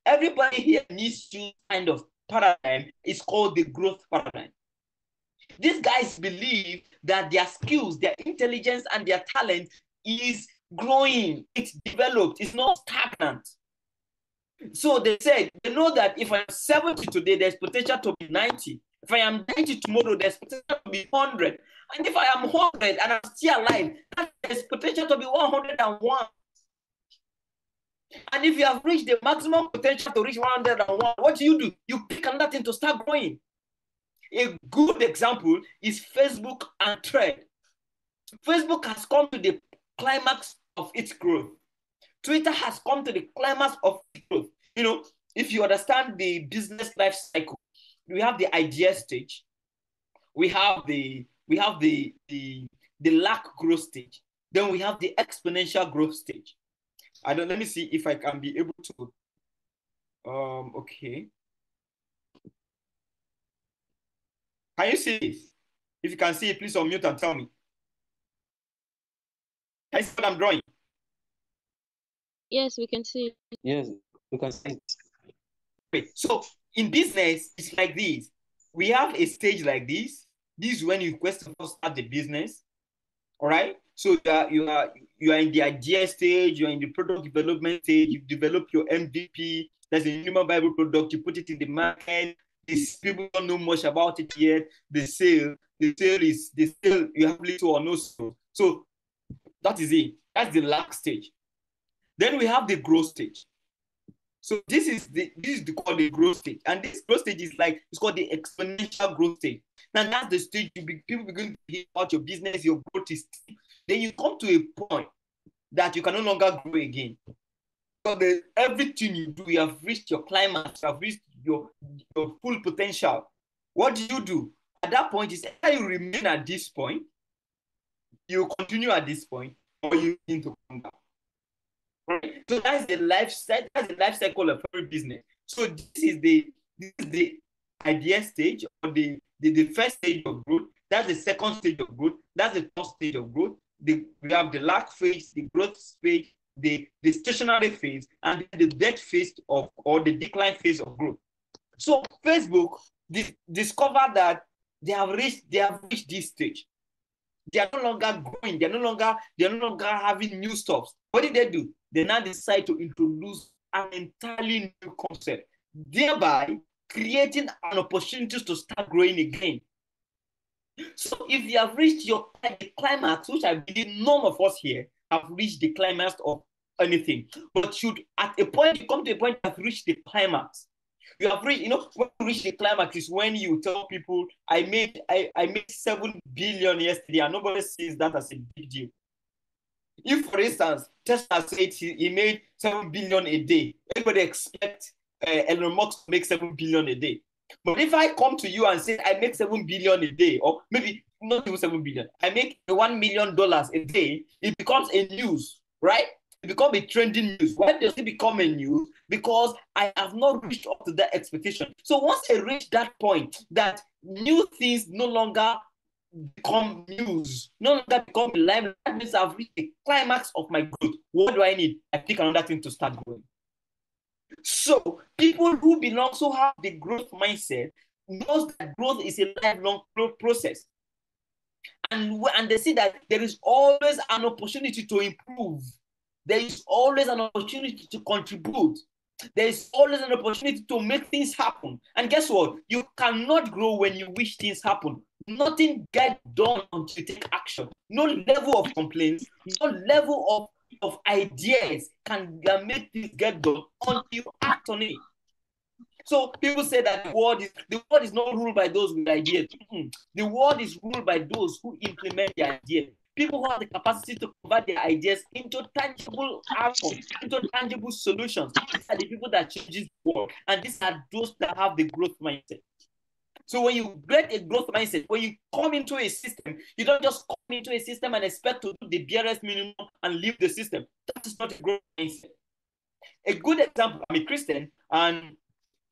everybody here needs to kind of paradigm is called the growth paradigm. These guys believe that their skills, their intelligence, and their talent is growing, it's developed, it's not stagnant. So they know that if I'm 70 today, there's potential to be 90. If I am 90 tomorrow, there's potential to be 100. And if I am 100 and I'm still alive, there's potential to be 101. And if you have reached the maximum potential to reach 101, what do? You pick another thing to start growing. A good example is Facebook and Thread. Facebook has come to the climax of its growth. Twitter has come to the climax of its growth. If you understand the business life cycle, we have the idea stage, we have the lack growth stage, then we have the exponential growth stage. Let me see if I can be able to. Okay. Can you see this? If you can see it, please unmute and tell me. Can you see what I'm drawing? Yes, we can see it. Yes, we can see it. Okay. So in business, it's like this. we have a stage like this. This is when you first of all start the business. All right. So you are in the idea stage, you're in the product development stage, you develop your MVP, there's a minimum viable product, you put it in the market. People don't know much about it yet. The sale, you have little or no sale. So that is it. That's the last stage. Then we have the growth stage. So this is called the growth stage, and this growth stage is it's called the exponential growth stage. Now that's the stage people begin to hear about your business, your growth is. Then you come to a point that you can no longer grow again. So everything you do, you have reached your climax, you have reached your full potential. What do? At that point, is either you remain at this point, you continue at this point, or you need to come back. Right? So that's the life cycle of every business. So this is the idea stage, or the first stage of growth. That's the second stage of growth. That's the third stage of growth. We have the lack phase, the growth phase, the stationary phase, and the death phase or the decline phase of growth. So Facebook discovered that they have reached this stage. They are no longer growing. They're no longer having new stuff. What did they do? They now decide to introduce an entirely new concept, thereby creating an opportunity to start growing again. So if you have reached the climax, which I believe none of us here have reached the climax of anything, but should at a point you come to a point you have reached the climax. You have reached, when you reach the climax is when you tell people, I made 7 billion yesterday, and nobody sees that as a big deal. If, for instance, Tesla said he made 7 billion a day, everybody expects Elon Musk to make 7 billion a day. But if I come to you and say I make 7 billion a day, or maybe not even 7 billion, I make $1 million a day, it becomes a news, right? It becomes a trending news. Why does it become a news? Because I have not reached up to that expectation. So once I reach that point, that new things no longer become news, no longer become live, that means I've reached the climax of my growth. What do I need? I pick another thing to start growing. So people who belong to have the growth mindset knows that growth is a lifelong process. And they see that there is always an opportunity to improve. There is always an opportunity to contribute. There is always an opportunity to make things happen. And guess what? You cannot grow when you wish things happen. Nothing gets done until you take action. No level of complaints, no level of ideas can make things get done until you act on it. So people say that the world is not ruled by those with ideas. The world is ruled by those who implement the ideas. People who have the capacity to convert their ideas into tangible outcomes, into tangible solutions. These are the people that change the world. And these are those that have the growth mindset. So when you get a growth mindset, when you come into a system, you don't just come into a system and expect to do the barest minimum and leave the system. That is not a growth mindset. A good example, I'm a Christian, and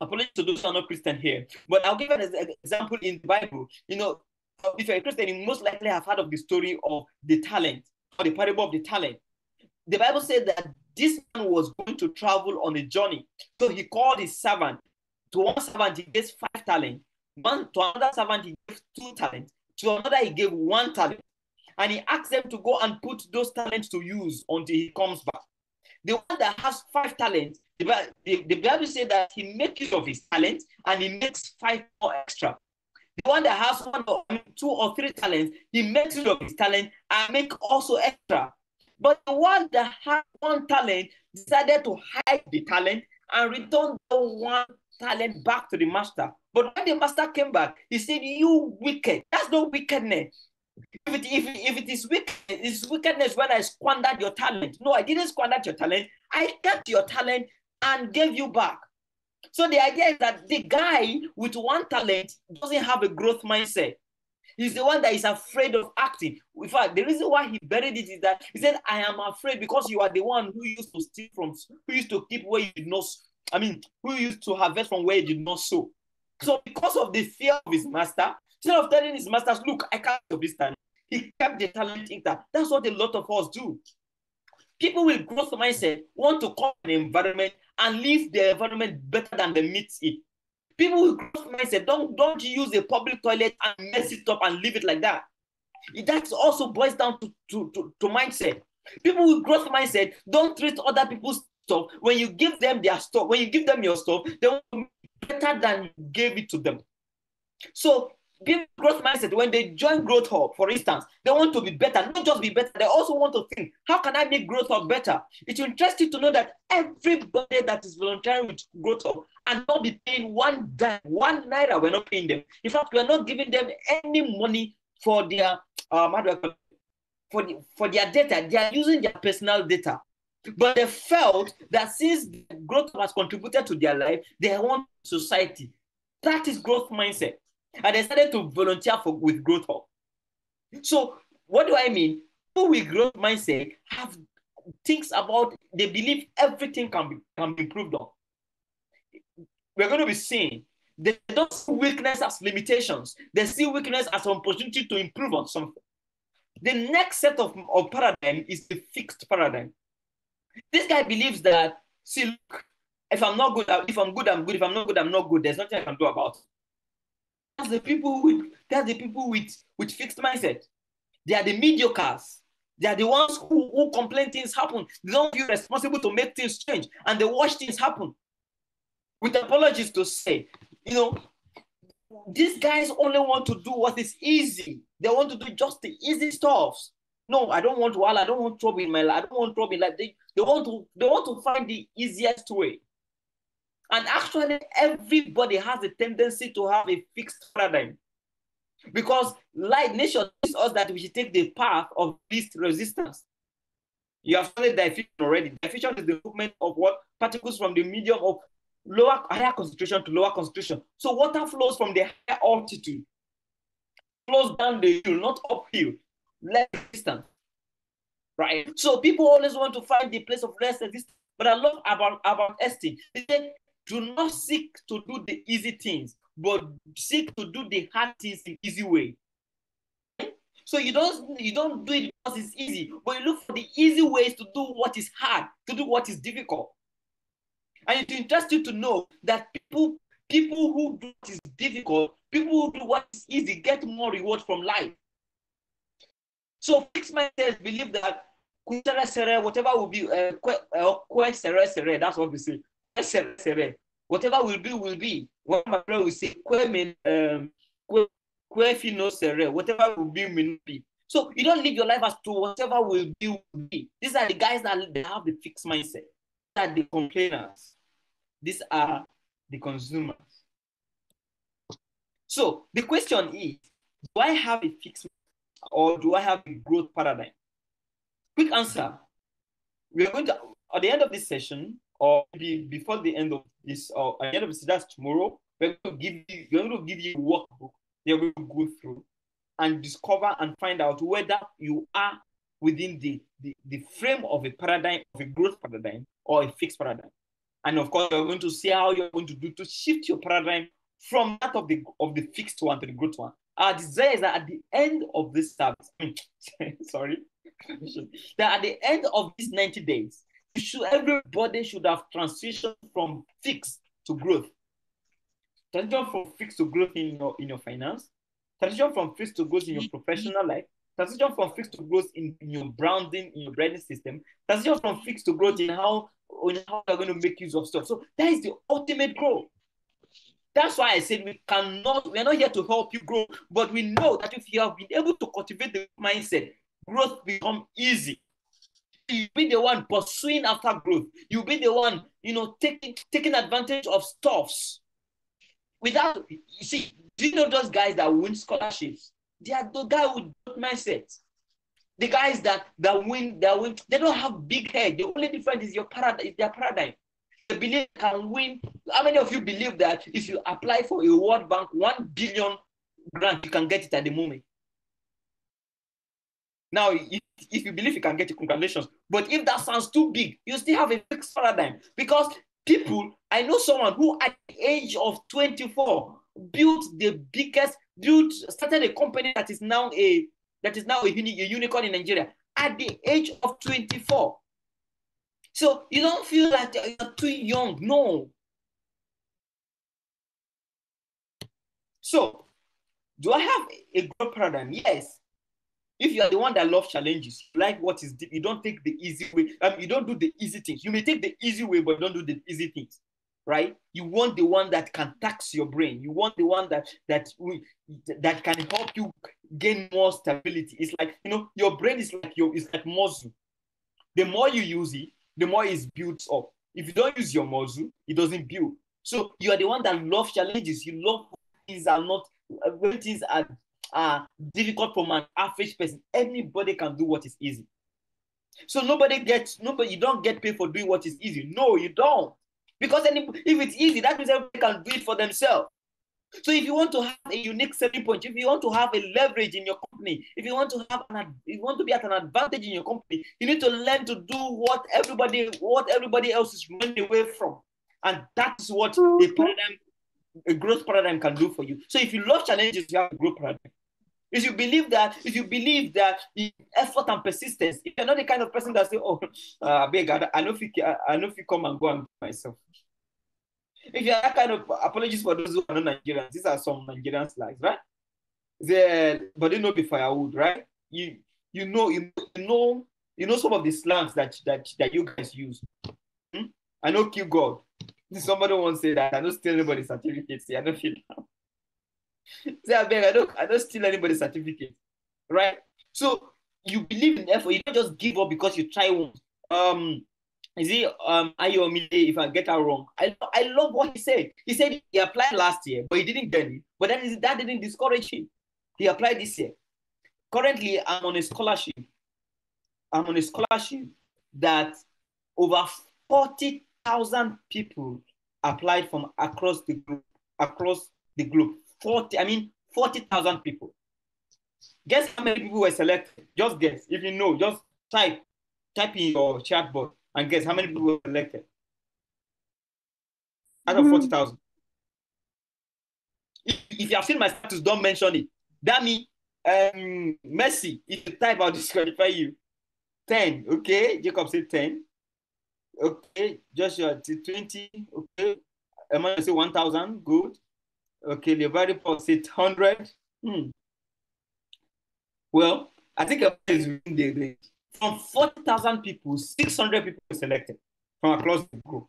apologies to those who are not Christian here, but I'll give an example in the Bible. If you're a Christian, you most likely have heard of the story of the talent, or the parable of the talent. The Bible said that this man was going to travel on a journey. So he called his servant. To one servant, he gave 5 talents. To another servant, he gave 2 talents. To another, he gave 1 talent. And he asked them to go and put those talents to use until he comes back. The one that has 5 talents, the Bible said that he makes use of his talents and he makes 5 more extra. The one that has 2 or 3 talents, he makes use of his talent and make also extra. But the one that had 1 talent decided to hide the talent and return the 1 talent back to the master. But when the master came back, he said, "You wicked." That's no wickedness. If it is wicked, it's wickedness when I squandered your talent. No, I didn't squander your talent. I kept your talent and gave you back. So the idea is that the guy with 1 talent doesn't have a growth mindset. He's the one that is afraid of acting. In fact, the reason why he buried it is that he said, "I am afraid because you are the one who used to steal from, who used to keep where you did not, who used to harvest from where you did not sow." So because of the fear of his master, instead of telling his masters, "Look, I can't have this talent," he kept the talent intact. That's what a lot of us do. People with growth mindset want to come to an environment and leave the environment better than they meet it. People with growth mindset don't use a public toilet and mess it up and leave it like that. That also boils down to mindset. People with growth mindset don't treat other people's stuff. When you give them their stuff, when you give them your stuff, they want to be better than you gave it to them. So people with growth mindset, when they join Growth Hub, for instance, they want to be better, not just be better, they also want to think, how can I make Growth Hub better? It's interesting to know that everybody that is volunteering with Growth Hub and not be paying one naira, we're not paying them. In fact, we're not giving them any money for their for their data. They are using their personal data. But they felt that since growth has contributed to their life, they want society. That is growth mindset. And they started to volunteer with Growth Hub. So what do I mean? People with growth mindset have things about, they believe everything can be improved on. We're going to be seeing they don't see weakness as limitations. They see weakness as an opportunity to improve on something. The next set of paradigm is the fixed paradigm. This guy believes that, see, look, if I'm not good, if I'm good, I'm good. If I'm not good, I'm not good. There's nothing I can do about it. That's the people with fixed mindset. They are the mediocres. They are the ones who complain things happen. They don't feel responsible to make things change, and they watch things happen. With apologies to say, these guys only want to do what is easy. They want to do just the easy stuff. No, I don't want I don't want trouble in my life. I don't want trouble in life. They want to find the easiest way. And actually, everybody has a tendency to have a fixed paradigm. Because nature teaches us that we should take the path of least resistance. You have studied diffusion already. Diffusion is the movement of what? Particles from the medium of higher concentration to lower concentration. So water flows from the higher altitude, flows down the hill, not uphill, less resistance. Right? So people always want to find the place of less resistance. But I love about Estee. They say, do not seek to do the easy things, but seek to do the hard things in easy way. So you don't do it because it's easy, but you look for the easy ways to do what is hard, to do what is difficult. And it's interesting to know that people who do what is difficult, people who do what is easy, get more reward from life. So fixed mindset believe that whatever will be, that's what we say. Whatever will be. What my friend will say, whatever will be will be. So you don't live your life as to whatever will be. These are the guys that they have the fixed mindset. These are the complainers. These are the consumers. So the question is, do I have a fixed mindset or do I have a growth paradigm? Quick answer. We are going to, at the end of this session, or maybe before the end of this, or at the end of this, that's tomorrow, we're going to give you a workbook you're going to go through and discover and find out whether you are within the frame of a paradigm, of a growth paradigm or a fixed paradigm. And of course, we're going to see how you're going to do to shift your paradigm from that of the fixed one to the growth one. Our desire is that at the end of this service, sorry, that at the end of these 90 days, everybody should have transitioned from fixed to growth. Transition from fixed to growth in your finance. Transition from fixed to growth in your professional life. Transition from fixed to growth in your branding system. Transition from fixed to growth in how you're going to make use of stuff. So that is the ultimate growth. That's why I said we're not here to help you grow, but we know that if you have been able to cultivate the mindset, growth becomes easy. You'll be the one pursuing after growth. You'll be the one, taking advantage of stuffs. Without, you see, do you know those guys that win scholarships? They are the guys with growth mindset. The guys that win, they don't have big head. The only difference is their paradigm. They believe they can win. How many of you believe that if you apply for a World Bank 1 billion grant, you can get it at the moment? Now, if you believe you can get it, congratulations. But if that sounds too big, you still have a fixed paradigm. Because I know someone who at the age of 24 started a company that is now a unicorn in Nigeria at the age of 24. So you don't feel like you're too young. No. So, do I have a growth paradigm? Yes. If you are the one that loves challenges, you like what is deep, you don't take the easy way. You don't do the easy things. You may take the easy way, but don't do the easy things, right? You want the one that can tax your brain. You want the one that can help you gain more stability. It's like, your brain is like muscle. The more you use it, the more it builds up. If you don't use your muscle, it doesn't build. So you are the one that loves challenges. You love things are not when things are difficult for an average person. Anybody can do what is easy. So you don't get paid for doing what is easy. No, you don't. Because if it's easy, that means everybody can do it for themselves. So if you want to have a unique selling point, if you want to have a leverage in your company, if you want to be at an advantage in your company, you need to learn to do what everybody else is running away from. And that's what a growth paradigm can do for you. So if you love challenges, you have a growth paradigm. If you believe that effort and persistence, if you're not the kind of person that say, "Oh, beg, I know if you come and go and do myself." If you're that kind of, apologies for those who are not Nigerians, these are some Nigerian slangs, right? But they know the firewood, right? You know some of the slangs that you guys use. I know kill God. Somebody once say that I don't steal anybody's certificates. I don't feel say I beg, I don't steal anybody's certificate, right? So you believe in effort. You don't just give up because you try once. Is it Ayomide, if I get that wrong? I love what he said. He said he applied last year, but he didn't get it. But that didn't discourage him. He applied this year. Currently, I'm on a scholarship. That over 40,000 people applied from across the globe. 40,000 people. Guess how many people were selected? Just guess. If you know, just type in your chat box and guess how many people were selected out of 40,000. If you have seen my status, don't mention it. That means Messi, if you type, I'll disqualify you. 10, okay? Jacob said 10. Okay, Joshua 20. Okay, Emmanuel said 1,000. Good. Okay, Levari Paul said 100. Well, I think is within the range. From 40,000 people, 600 people were selected from across the group.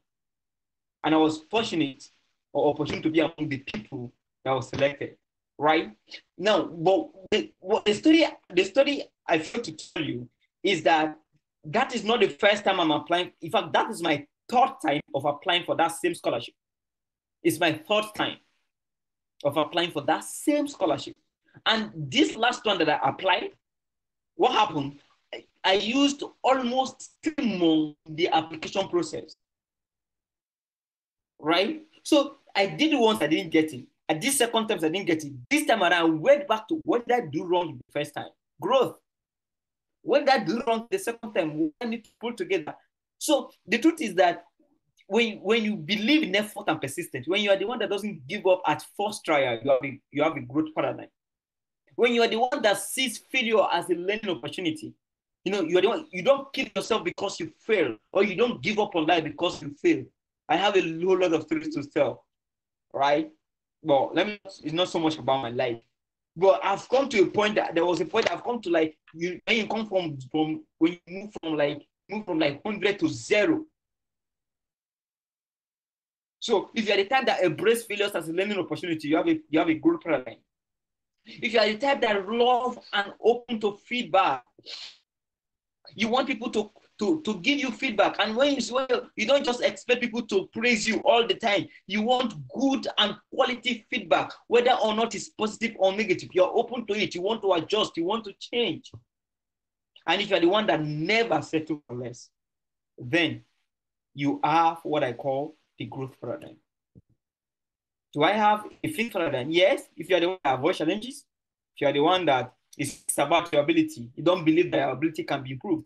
And I was fortunate or opportunity to be among the people that was selected, right? Now, but the story I failed to tell you is that is not the first time I'm applying. In fact, that is my third time of applying for that same scholarship. It's my third time of applying for that same scholarship. And this last one that I applied, what happened? I used almost 3 months the application process, right? So I did it once, I didn't get it. At this second time, I didn't get it. This time around, I went back to what did I do wrong the first time? Growth. What did I do wrong the second time? What I need to pull together. So the truth is that when you believe in effort and persistence, when you are the one that doesn't give up at first trial, you have a growth paradigm. When you are the one that sees failure as a learning opportunity, you are the one, you don't kill yourself because you fail, or you don't give up on life because you fail. I have a whole lot of stories to tell, right? Well, it's not so much about my life, but I've come to a point that there was a point I've come to, like, when you come from when you move from 100 to 0. So if you're the type that embrace failures as a learning opportunity, you have a growth paradigm. If you are the type that love and open to feedback, you want people to give you feedback. And when you don't just expect people to praise you all the time. You want good and quality feedback, whether or not it's positive or negative. You're open to it. You want to adjust. You want to change. And if you're the one that never settles for less, then you have what I call the growth paradigm. Do I have a fixed paradigm? Yes. If you're the one that avoids challenges, if you're the one that is about your ability, you don't believe that your ability can be improved.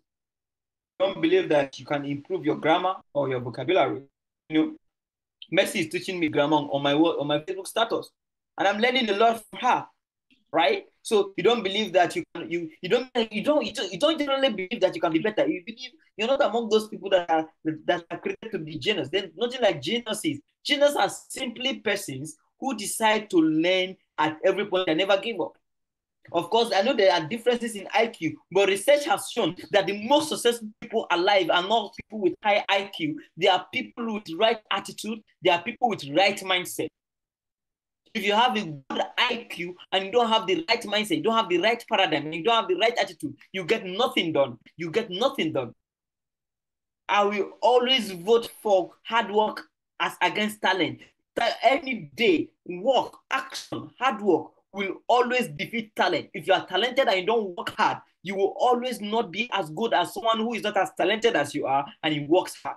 You don't believe that you can improve your grammar or your vocabulary. Messi is teaching me grammar on my Facebook status, and I'm learning a lot from her, right? So you don't believe that you don't generally believe that you can be better. You believe you're not among those people that are created to be genius. Then nothing like geniuses. Geniuses are simply persons who decide to learn at every point and never give up. Of course, I know there are differences in IQ, but research has shown that the most successful people alive are not people with high IQ. They are people with right attitude. They are people with right mindset. If you have a good IQ and you don't have the right mindset, you don't have the right paradigm, and you don't have the right attitude, you get nothing done. You get nothing done. I will always vote for hard work as against talent. Any day, work, action, hard work will always defeat talent. If you are talented and you don't work hard, you will always not be as good as someone who is not as talented as you are and he works hard.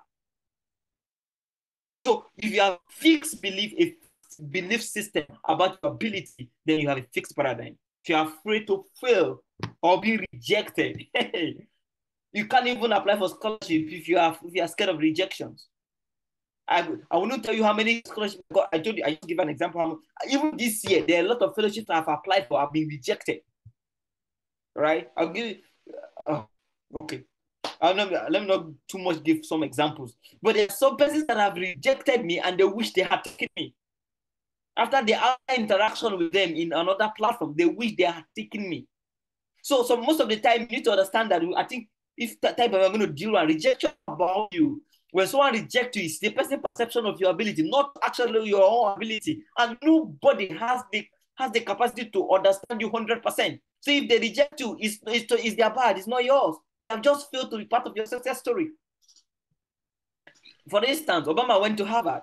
So if you have fixed belief, a fixed belief system about your ability, then you have a fixed paradigm. If you're afraid to fail or be rejected, you can't even apply for scholarship if you are scared of rejections. I will not tell you how many scholarships I got. I told you, I just give an example. Even this year, there are a lot of fellowships I've applied for, have been rejected. Right? I'll give you, okay. Let me not too much give some examples. But there are some persons that have rejected me and they wish they had taken me. After the other interaction with them in another platform, they wish they had taken me. So most of the time, you need to understand that I think if that type of I'm going to deal with rejection about you, when someone rejects you, it's the person's perception of your ability, not actually your own ability. And nobody has the capacity to understand you 100%. So if they reject you, it's their bad, it's not yours. They have just failed to be part of your success story. For instance, Obama went to Harvard.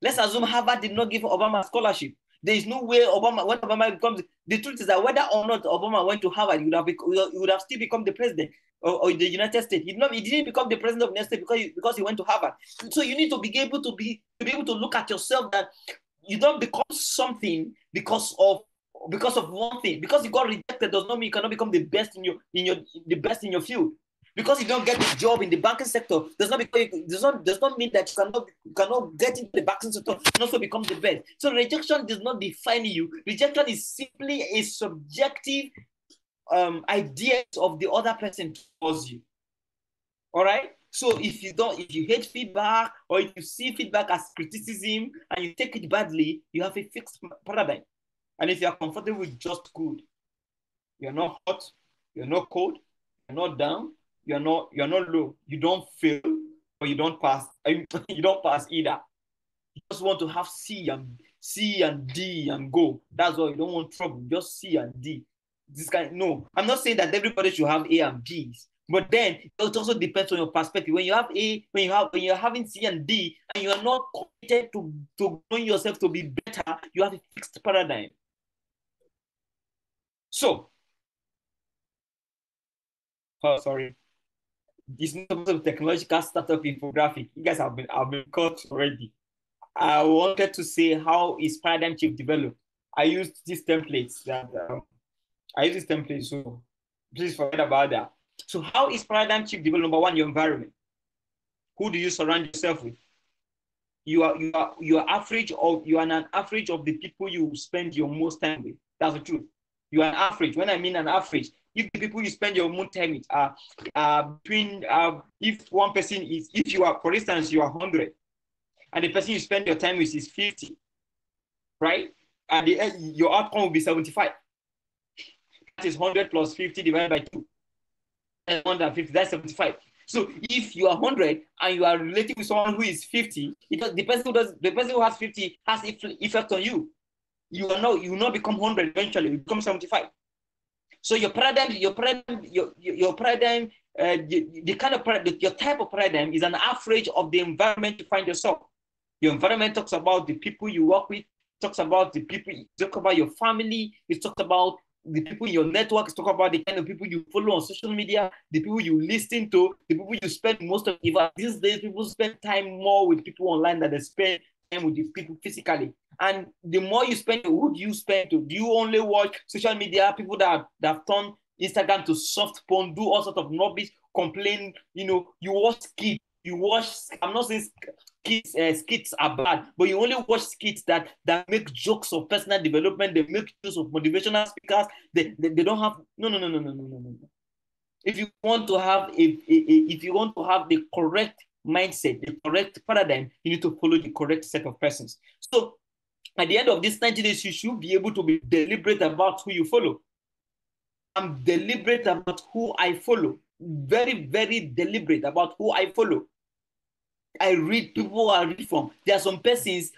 Let's assume Harvard did not give Obama a scholarship. There is no way when Obama becomes, the truth is that whether or not Obama went to Harvard, he would have still become the president of the United States. He didn't become the president of the United States because he went to Harvard. So you need to be able to look at yourself that you don't become something because of one thing. Because you got rejected does not mean you cannot become the best in your field. Because you don't get a job in the banking sector does not mean that you cannot get into the banking sector and also become the best. So rejection does not define you. Rejection is simply a subjective idea of the other person towards you. All right. So if you hate feedback or if you see feedback as criticism and you take it badly, you have a fixed paradigm. And if you are comfortable with just good, you're not hot, you're not cold, you're not down. You're not low. You don't fail, or you don't pass. You don't pass either. You just want to have C and D and go. That's all. You don't want trouble. Just C and D. No. I'm not saying that everybody should have A and B's, but then it also depends on your perspective. When you have A, when you're having C and D, and you are not committed to knowing yourself to be better, you have a fixed paradigm. So, sorry. It's not about technological startup infographic. You guys have been caught already. I wanted to say how is paradigm shift developed. I used these templates so please forget about that. So how is paradigm shift developed? Number one, your environment. Who do you surround yourself with? You are an average of the people you spend your most time with. That's the truth. You are an average. When I mean an average, if the people you spend your most time with are between if one person is, if you are, for instance, you are 100 and the person you spend your time with is 50, right? And your outcome will be 75. That is 100 plus 50 divided by 2. That's 150, that's 75. So if you are 100 and you are relating with someone who is 50, the person who has 50 has effect on you. You will not become 100 eventually, you become 75. So your paradigm, your paradigm, the kind of your type of paradigm is an average of the environment you find yourself. Your environment talks about the people you work with, talks about the people, talk about your family, it talks about the people in your network, talk about the kind of people you follow on social media, the people you listen to, the people you spend most of these days. People spend time more with people online than they spend time with the people physically. And the more you spend, who do you spend to? Do you only watch social media, people that have turned Instagram to soft porn, do all sorts of rubbish, complain, you watch skits, I'm not saying skits are bad, but you only watch skits that make jokes of personal development, they make use of motivational speakers, they don't have, no. If you want to have the correct mindset, the correct paradigm, you need to follow the correct set of persons. So At the end of these 90 days, you should be able to be deliberate about who you follow. I'm deliberate about who I follow. Very, very deliberate about who I follow. I read people I read from. There are some persons,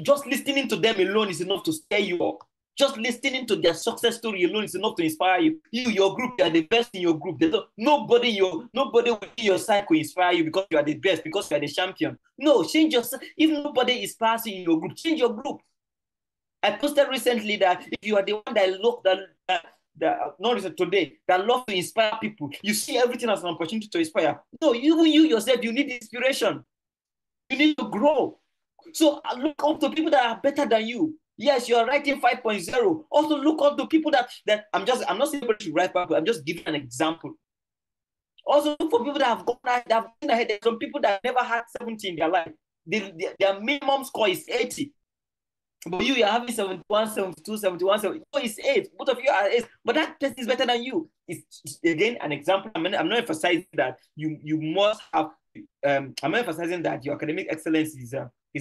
just listening to them alone is enough to stir you up. Just listening to their success story alone is enough to inspire you. You, your group, you are the best in your group. Nobody within your cycle inspire you because you are the best, because you are the champion. No, change yourself. If nobody inspires you in your group, change your group. I posted recently that if you are the one that not today, that love to inspire people, you see everything as an opportunity to inspire. No, even you yourself, you need inspiration. You need to grow. So look up to people that are better than you. Yes, you are writing 5.0. Also look up to people that I'm not saying everybody should write 5.0. I'm just giving an example. Also look for people that have gone ahead. There's some people that never had 70 in their life. Their minimum score is 80. But you're having 71, 72, 71, 72. No, it's 8. Both of you are 8. But that person is better than you. It's again an example. I'm not emphasizing that you must have. I'm not emphasizing that your academic excellence is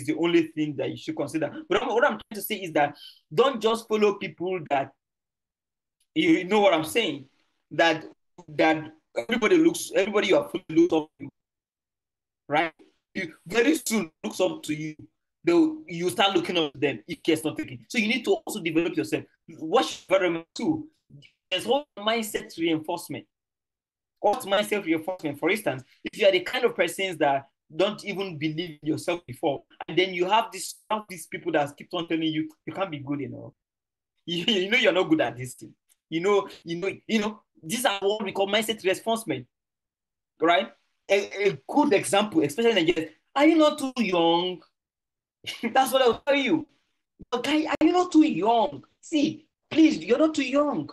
the only thing that you should consider. But what I'm trying to say is that don't just follow people that, you know what I'm saying, that everybody you are fully looks up to, right? Very soon looks up to you. You start looking up to them if care's not taken. So you need to also develop yourself. Watch environment too. There's whole mindset reinforcement. What's mindset reinforcement? For instance, if you are the kind of persons that don't even believe in yourself before, and then you have these people that keep on telling you can't be good enough. You know you're not good at this thing. You know, these are what we call mindset reinforcement, right? A good example, especially in Nigeria, are you not too young? That's what I'll tell you. Okay, are you not too young? See, please, you're not too young.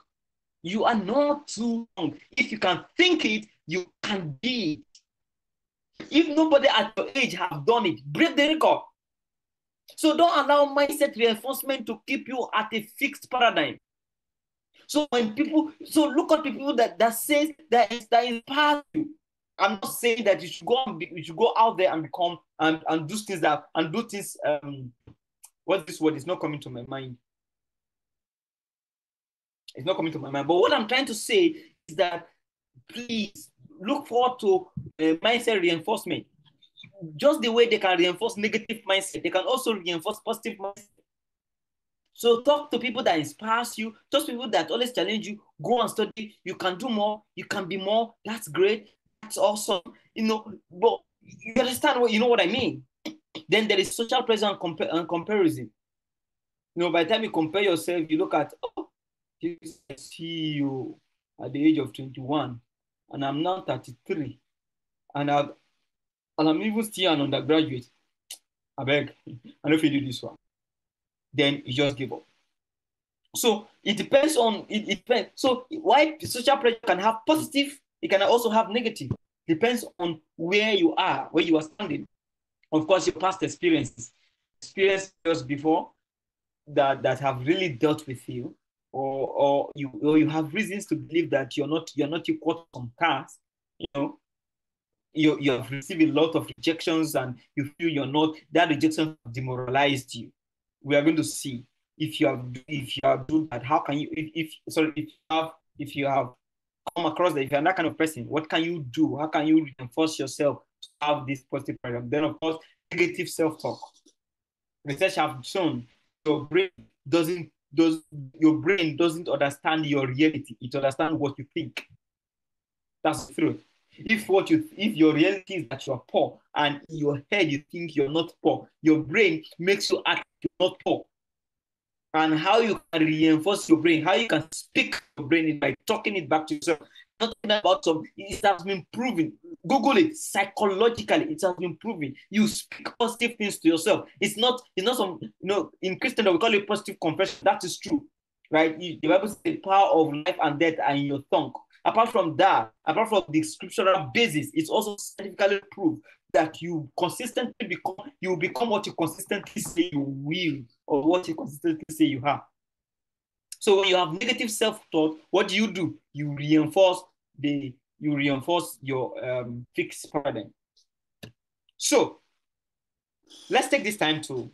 You are not too young. If you can think it, you can be it. If nobody at your age have done it, break the record. So don't allow mindset reinforcement to keep you at a fixed paradigm. So look at people that says that inspires you. I'm not saying that you should go out there and become and do things. What's this word? It's not coming to my mind. It's not coming to my mind. But what I'm trying to say is that please look forward to mindset reinforcement. Just the way they can reinforce negative mindset, they can also reinforce positive mindset. So talk to people that inspires you, talk to people that always challenge you, go and study, you can do more, you can be more, that's great, that's awesome. But you understand what I mean? Then there is social pressure and comparison. By the time you compare yourself, you look at, he's a CEO at the age of 21, and I'm now 33, and I'm even still an undergraduate. I beg, I don't know if you do this one. Then you just give up. So it depends on it depends. So why social pressure can have positive, it can also have negative. Depends on where you are standing. Of course, your past experiences before that have really dealt with you, or you have reasons to believe that you're not equal to some tasks. You have received a lot of rejections and you feel you're not. That rejection demoralized you. We are going to see if you have done that. How can you if you have come across that, if you're that kind of person, what can you do? How can you reinforce yourself to have this positive program? Then of course, negative self-talk. Research have shown your brain doesn't understand your reality. It understands what you think. That's the truth. If your reality is that you're poor and in your head you think you're not poor, your brain makes you act you're not poor. And how you can reinforce your brain, how you can speak your brain is by talking it back to yourself. Not talking about it has been proven. Google it psychologically. It has been proven. You speak positive things to yourself. It's not some, in Christendom we call it positive confession. That is true, right? The Bible says the power of life and death are in your tongue. Apart from that, apart from the scriptural basis, it's also scientifically proved that you become what you consistently say you will, or what you consistently say you have. So when you have negative self-talk, what do? You reinforce your fixed paradigm. So let's take this time to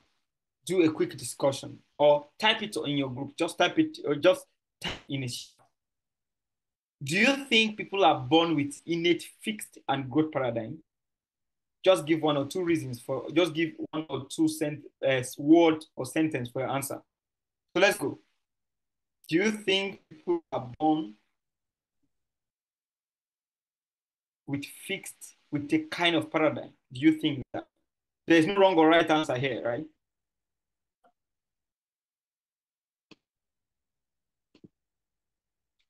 do a quick discussion or type it in your group. Just type it or just type in a chat. Do you think people are born with innate fixed and growth paradigm? Just give one or two reasons for, just give one or two word or sentence for your answer. So let's go. Do you think people are born with a kind of paradigm? Do you think that? There's no wrong or right answer here, right?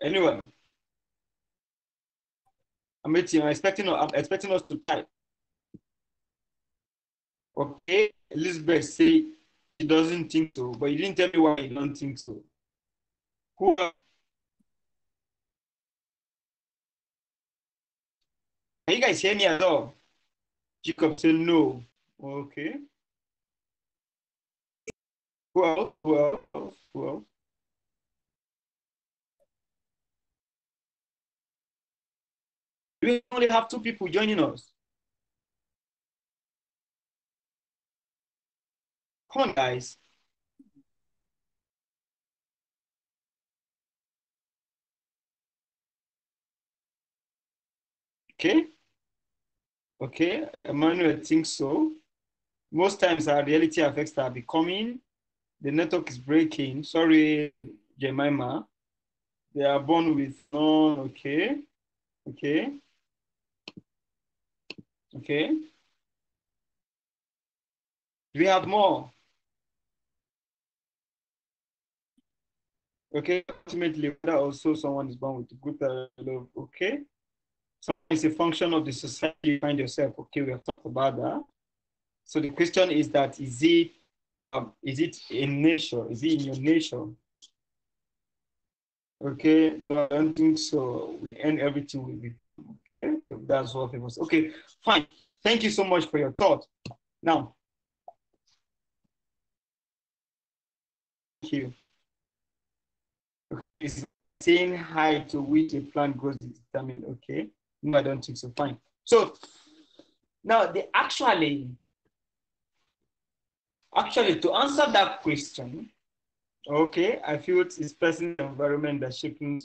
Anyway, I'm expecting us to type. Okay, Elizabeth say she doesn't think so, but you didn't tell me why you don't think so. Who else? Can you guys hear me at all? Jacob said no. Okay. Who else? Who else? Who else? We only have 2 people joining us. Come on, guys. Okay. Okay. Emmanuel thinks so. Most times our reality effects are becoming. The network is breaking. Sorry, Jemima. They are born with none. Okay. Okay. Okay. Do we have more? Okay. Ultimately, whether also someone is born with a good love. Okay. So it's a function of the society you find yourself. Okay, we have talked about that. So the question is that is it in nature? Is it in your nature? Okay, so I don't think so. We end everything with it. Okay? That's what it was. Okay, fine. Thank you so much for your thought. Now, thank you. Is saying hi to which a plant grows is determined. Okay, no, I don't think so. Fine. So now actually to answer that question, okay, I feel it's personal environment that's shaping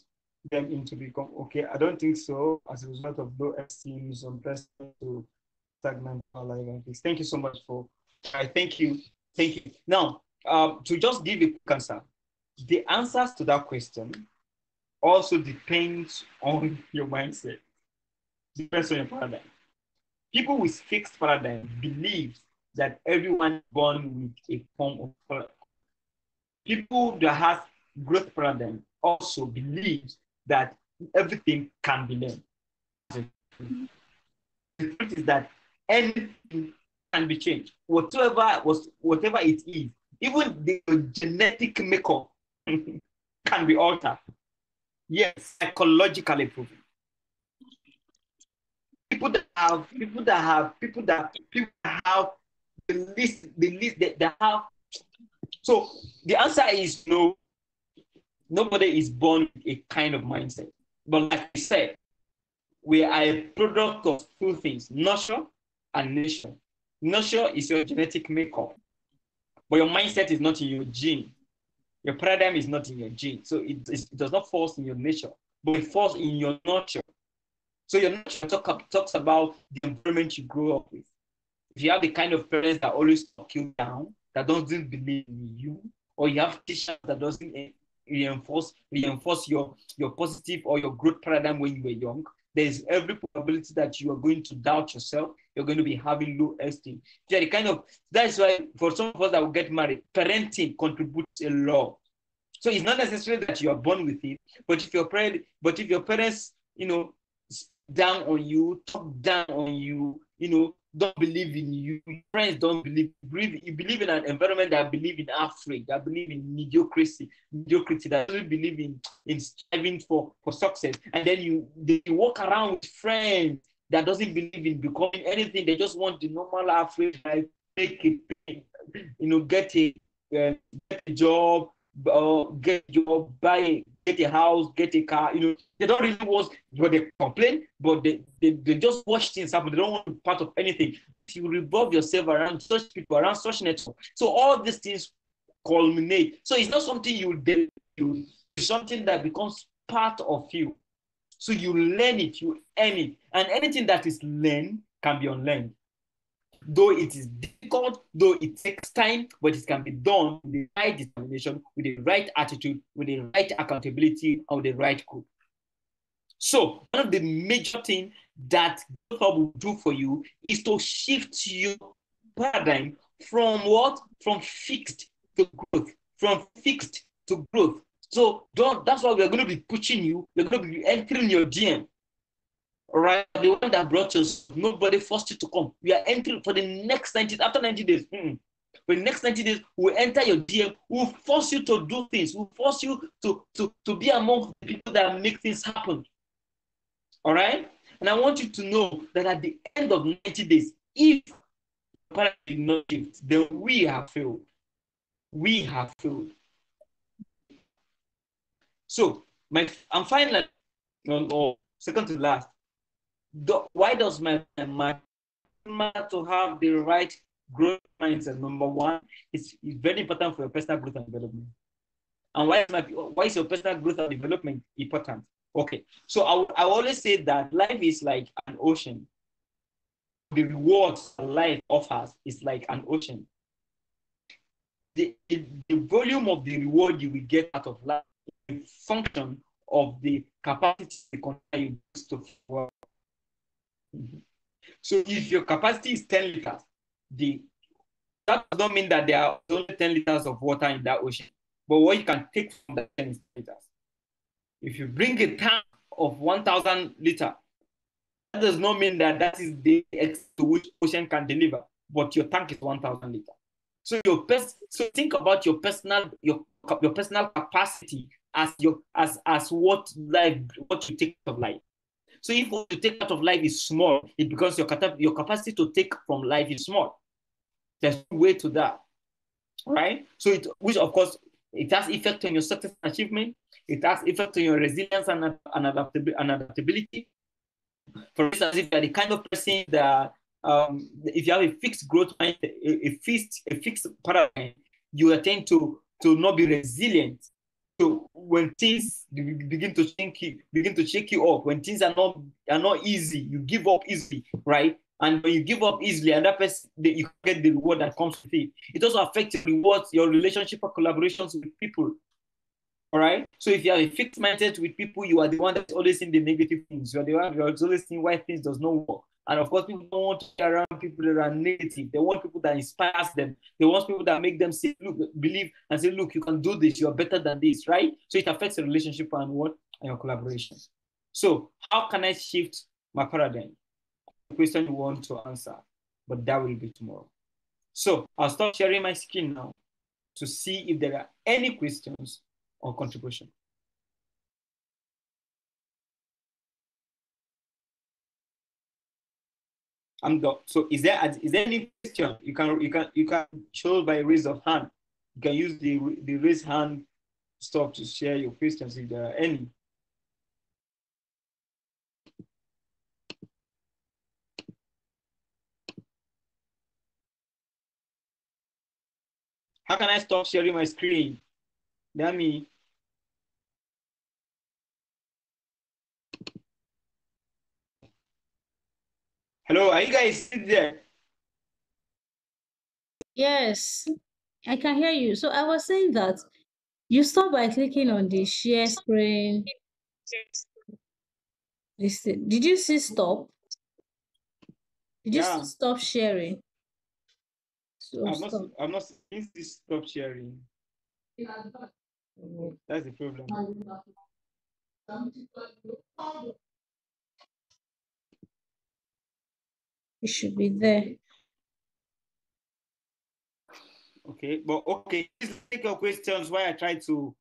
them into become okay. I don't think so. As a result of low esteem, some person to stagnant life like this. Thank you so much for. I thank you. Now, to just give a quick answer, the answers to that question also depends on your mindset. Depends on your paradigm. People with fixed paradigm believe that everyone is born with a form of paradigm. People that have growth paradigm also believe that everything can be learned. The truth is that anything can be changed. Whatever it is, even the genetic makeup can be altered. Yes, psychologically proven. People that have the least they have. So the answer is no. Nobody is born with a kind of mindset. But like I said, we are a product of 2 things, nurture and nation. Nurture is your genetic makeup, but your mindset is not in your gene. Your paradigm is not in your gene. So it does not fall in your nature, but it falls in your nurture. So your nurture talks about the environment you grow up with. If you have the kind of parents that always talk you down, that doesn't believe in you, or you have teachers that doesn't reinforce your positive or your growth paradigm when you were young, there's every probability that you are going to doubt yourself. You're going to be having low esteem. Yeah, that's why for some of us that will get married, parenting contributes a lot. So it's not necessarily that you are born with it, but if your parents, down on you, talk down on you, don't believe in you, your friends don't believe, you believe in an environment that believe in affray, that believe in mediocrity, that doesn't believe in striving for success. And then they walk around with friends that doesn't believe in becoming anything. They just want the normal average life, make it, get a job, get a house, get a car. They don't really want, but they complain, but they just watch things happen. They don't want to be part of anything. you revolve yourself around such people, around such network. So all these things culminate. So it's not something you do, it's something that becomes part of you. So you learn it, you earn it. And anything that is learned can be unlearned. Though it is difficult, though it takes time, but it can be done with the right determination, with the right attitude, with the right accountability, and with the right group. So one of the major things that GrowthHub will do for you is to shift your paradigm from what? From fixed to growth. From fixed to growth. So that's why we're going to be pushing you. We're going to be entering your DM. All right, the one that brought us, nobody forced you to come. We are entering for the next 90 days. After 90 days, for the next 90 days, we'll enter your DM. We'll force you to do things. We'll force you to be among the people that make things happen. All right? And I want you to know that at the end of 90 days, if the paradigm did not shift, then we have failed. We have failed. So, I'm finally, second to last. Why does my to have the right growth mindset? Number one, it's very important for your personal growth and development. And why is your personal growth and development important? Okay, so I always say that life is like an ocean. The rewards life offers is like an ocean. The volume of the reward you will get out of life is a function of the capacity you use to work. So if your capacity is 10 liters, that does not mean that there are only 10 liters of water in that ocean. But what you can take from that 10 liters. If you bring a tank of 1,000 liters, that does not mean that is the extent to which ocean can deliver, but your tank is 1,000 liters. So so think about your personal capacity as what you take out of life. So if what you take out of life is small, it becomes your capacity to take from life is small. There's a way to that, right? So which of course it has effect on your success and achievement. It has effect on your resilience and adaptability. For instance, if you're the kind of person that if you have a fixed growth mind, a fixed paradigm, you tend to not be resilient. So when things begin to shake you up, when things are not easy, you give up easily, right? And when you give up easily, and that person, you get the reward that comes with it. It also affects your relationship or collaborations with people. All right. So if you have a fixed mindset with people, you are the one that's always seeing the negative things. You are the one who's always seeing why things does not work. And of course, people don't want to be around people that are negative. They want people that inspires them. They want people that make them say, look, believe and say, look, you can do this. You are better than this, right? So it affects the relationship and your collaboration. So how can I shift my paradigm? The question you want to answer, but that will be tomorrow. So I'll stop sharing my screen now to see if there are any questions or contribution. I'm done. So is there any question? You can show by raise of hand. You can use the raise hand stuff to share your questions if there are any. How can I stop sharing my screen? Let me. Hello, are you guys still there? Yes, I can hear you. So I was saying that you start by clicking on the share screen. Listen, did you see stop? Did you see stop sharing? So I'm not seeing this stop sharing. That's the problem. It should be there. Okay, but okay, please take your questions while I try to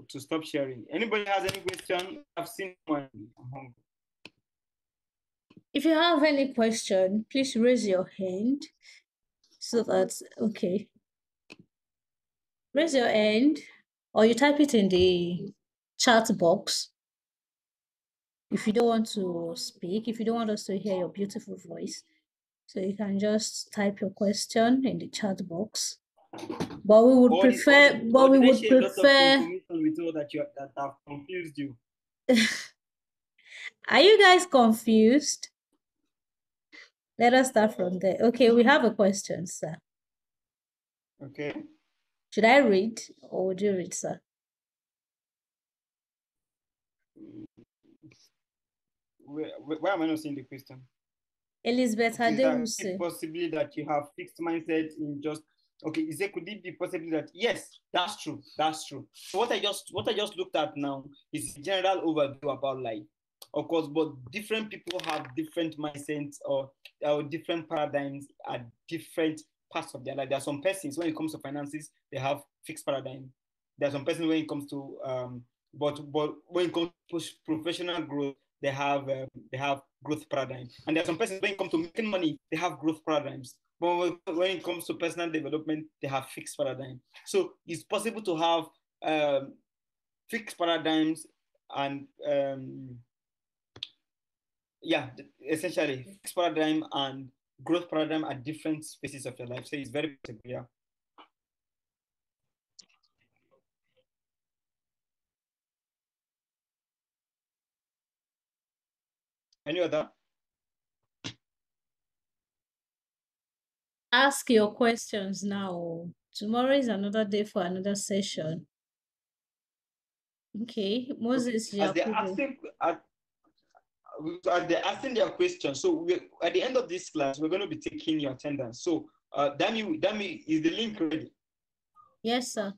stop sharing. Anybody has any question? I've seen one. If you have any question, please raise your hand so that, okay. Raise your hand or you type it in the chat box. If you don't want to speak, if you don't want us to hear your beautiful voice, So you can just type your question in the chat box. But we would prefer. Share a But we lot would of prefer. information with you that have confused you. Are you guys confused? Let us start from there. Okay, we have a question, sir. Okay. Should I read or would you read, sir? Where am I not seeing the question? Elizabeth Is Adewuse. it possibly that you have fixed mindset in just could it be possibly that yes, that's true. So what I just looked at now is a general overview about life. Of course, but different people have different mindsets or different paradigms at different parts of their life. There are some persons when it comes to finances, they have fixed paradigm. There are some persons when it comes to but when it comes to professional growth, they have growth paradigm. And there are some persons when it comes to making money, they have growth paradigms. But when it comes to personal development, they have fixed paradigm. So it's possible to have fixed paradigms and essentially fixed paradigm and growth paradigm at different phases of your life. So it's very possible, yeah. Any other? Ask your questions now. Tomorrow is another day for another session. Okay, Moses. As they're asking their questions, so at the end of this class, we're going to be taking your attendance. So, Dami, is the link ready? Yes, sir.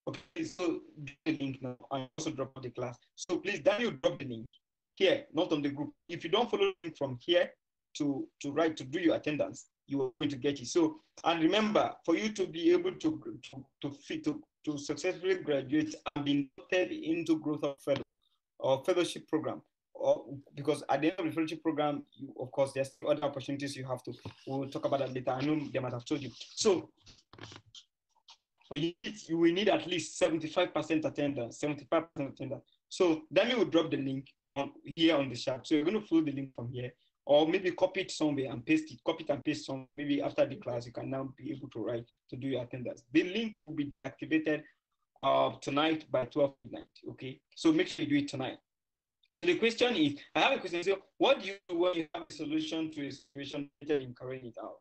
Okay, so the link now and also drop the class. So please, Daniel, drop the link here, not on the group. If you don't follow the link from here to do your attendance, you are going to get it. So, and remember, for you to be able to successfully graduate and be inducted into growth of fellow or fellowship program, or because at the end of the fellowship program, of course, there's other opportunities you have to. We'll talk about that later. I know they might have told you. So you will need at least 75% attendance, 75% attendance. So then you will drop the link here on the chat. So you're going to follow the link from here, or maybe copy it somewhere and paste it. Copy it and paste some. Maybe after the class, you can now be able to write to do your attendance. The link will be activated tonight by 12 midnight. Okay, so make sure you do it tonight. So the question is, I have a question. So what do you do when you have a solution to a situation in carrying it out?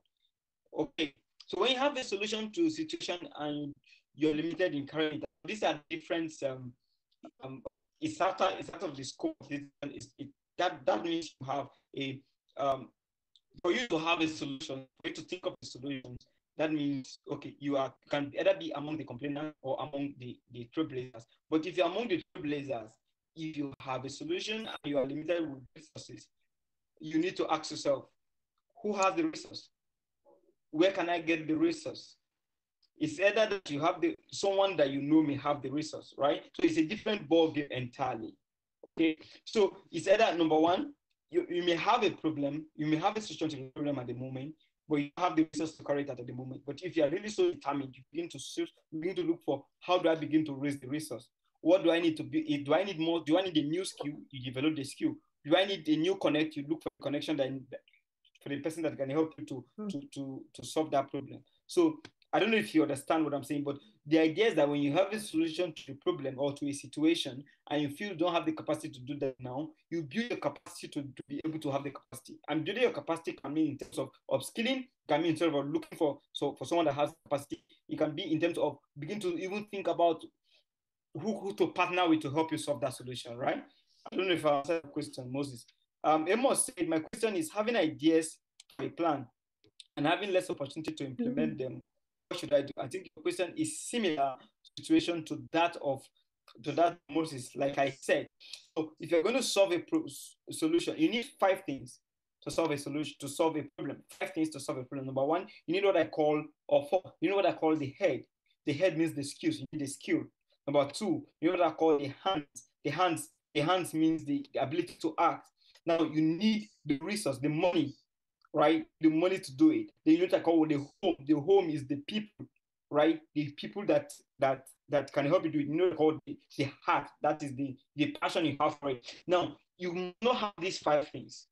Okay, so when you have a solution to a situation and you're limited in carrying it out, these are different. It's out of the scope. That means you have a for you to have a solution, for you to think of a solution. That means okay, you can either be among the complainants or among the trailblazers. But if you're among the trailblazers, if you have a solution and you are limited with resources, you need to ask yourself, who has the resource? Where can I get the resource? It's either that you have someone that you know may have the resource, right? So it's a different ballgame entirely. Okay, so it's either number one, you may have a problem, you may have a solution to the problem at the moment, but you have the resource to carry it out at the moment. But if you are really so determined, you begin to look for, how do I begin to raise the resource? What do I need to be? Do I need more? Do I need a new skill? You develop the skill. Do I need a new connect? You look for a connection for the person that can help you to solve that problem. So I don't know if you understand what I'm saying, but the idea is that when you have a solution to the problem or to a situation and you feel you don't have the capacity to do that now, you build the capacity to be able to have the capacity. And building your capacity can mean in terms of upskilling, can mean in terms of looking for someone that has capacity. It can be in terms of begin to even think about who to partner with to help you solve that solution, right? I don't know if I answered the question, Moses. Amos said, my question is having ideas for a plan and having less opportunity to implement them. What should I do? I think your question is similar situation to that Moses, like I said. So if you're going to solve a solution, you need 5 things to solve a solution, to solve a problem. 5 things to solve a problem. Number 1, you need what I call, you know what I call the head. The head means the skills. You need the skill. Number 2, you know what I call the hands. The hands means the ability to act. Now you need the resource, the money, right? The money to do it. The unit I call the home. The home is the people, right? The people that can help you do it. You know, called the heart. That is the passion you have for it. Now, you not have these 5 things.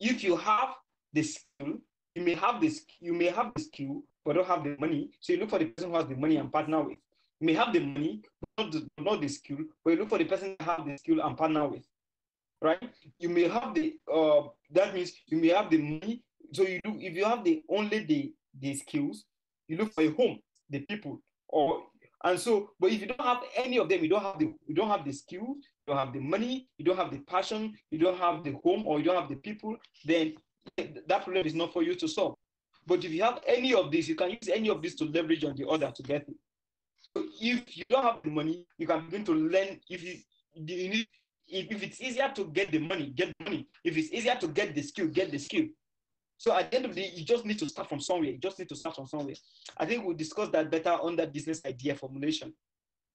if you have the skill, you may have the skill, but don't have the money. So you look for the person who has the money and partner with. You may have the money, but not the skill, but you look for the person who has the skill and partner with. Right? You may have the that means you may have the money. So you do, if you have only the skills, you look for a home, the people, or and so, but if you don't have any of them, you don't have the skills, you don't have the money, you don't have the passion, you don't have the home, or you don't have the people, then that problem is not for you to solve. But if you have any of this, you can use any of this to leverage on the other to get it. So if you don't have the money, you can begin to learn. If it's easier to get the money, get the money. If it's easier to get the skill, get the skill. So at the end of the day, you just need to start from somewhere. I think we'll discuss that better on that business idea formulation.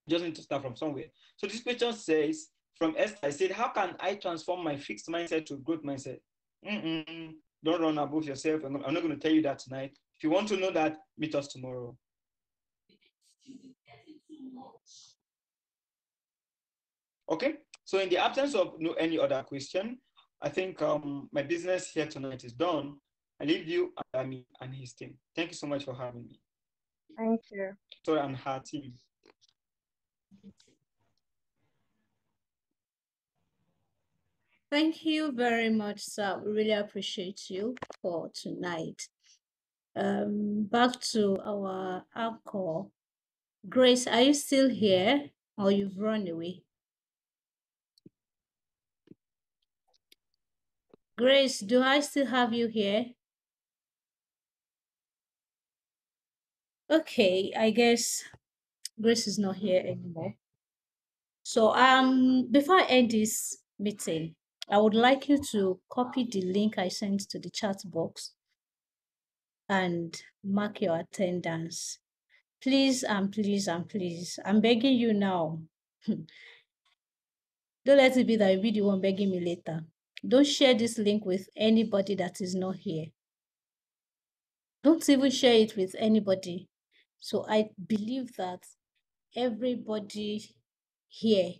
You just need to start from somewhere. So this question says, from Esther, I said, how can I transform my fixed mindset to growth mindset? Don't run above yourself. I'm not going to tell you that tonight. If you want to know that, meet us tomorrow. Okay, so in the absence of any other question, I think my business here tonight is done. I leave you, Adami, and his team. Thank you so much for having me. Thank you. Sorry, and her team. Thank you very much, sir. We really appreciate you for tonight. Back to our anchor. Grace, are you still here or you've run away? Grace, do I still have you here? Okay, I guess Grace is not here anymore. So before I end this meeting, I would like you to copy the link I sent to the chat box and mark your attendance. Please and please and please, I'm begging you now. Don't let it be that you'll be the one begging me later. Don't share this link with anybody that is not here. Don't even share it with anybody. So I believe that everybody here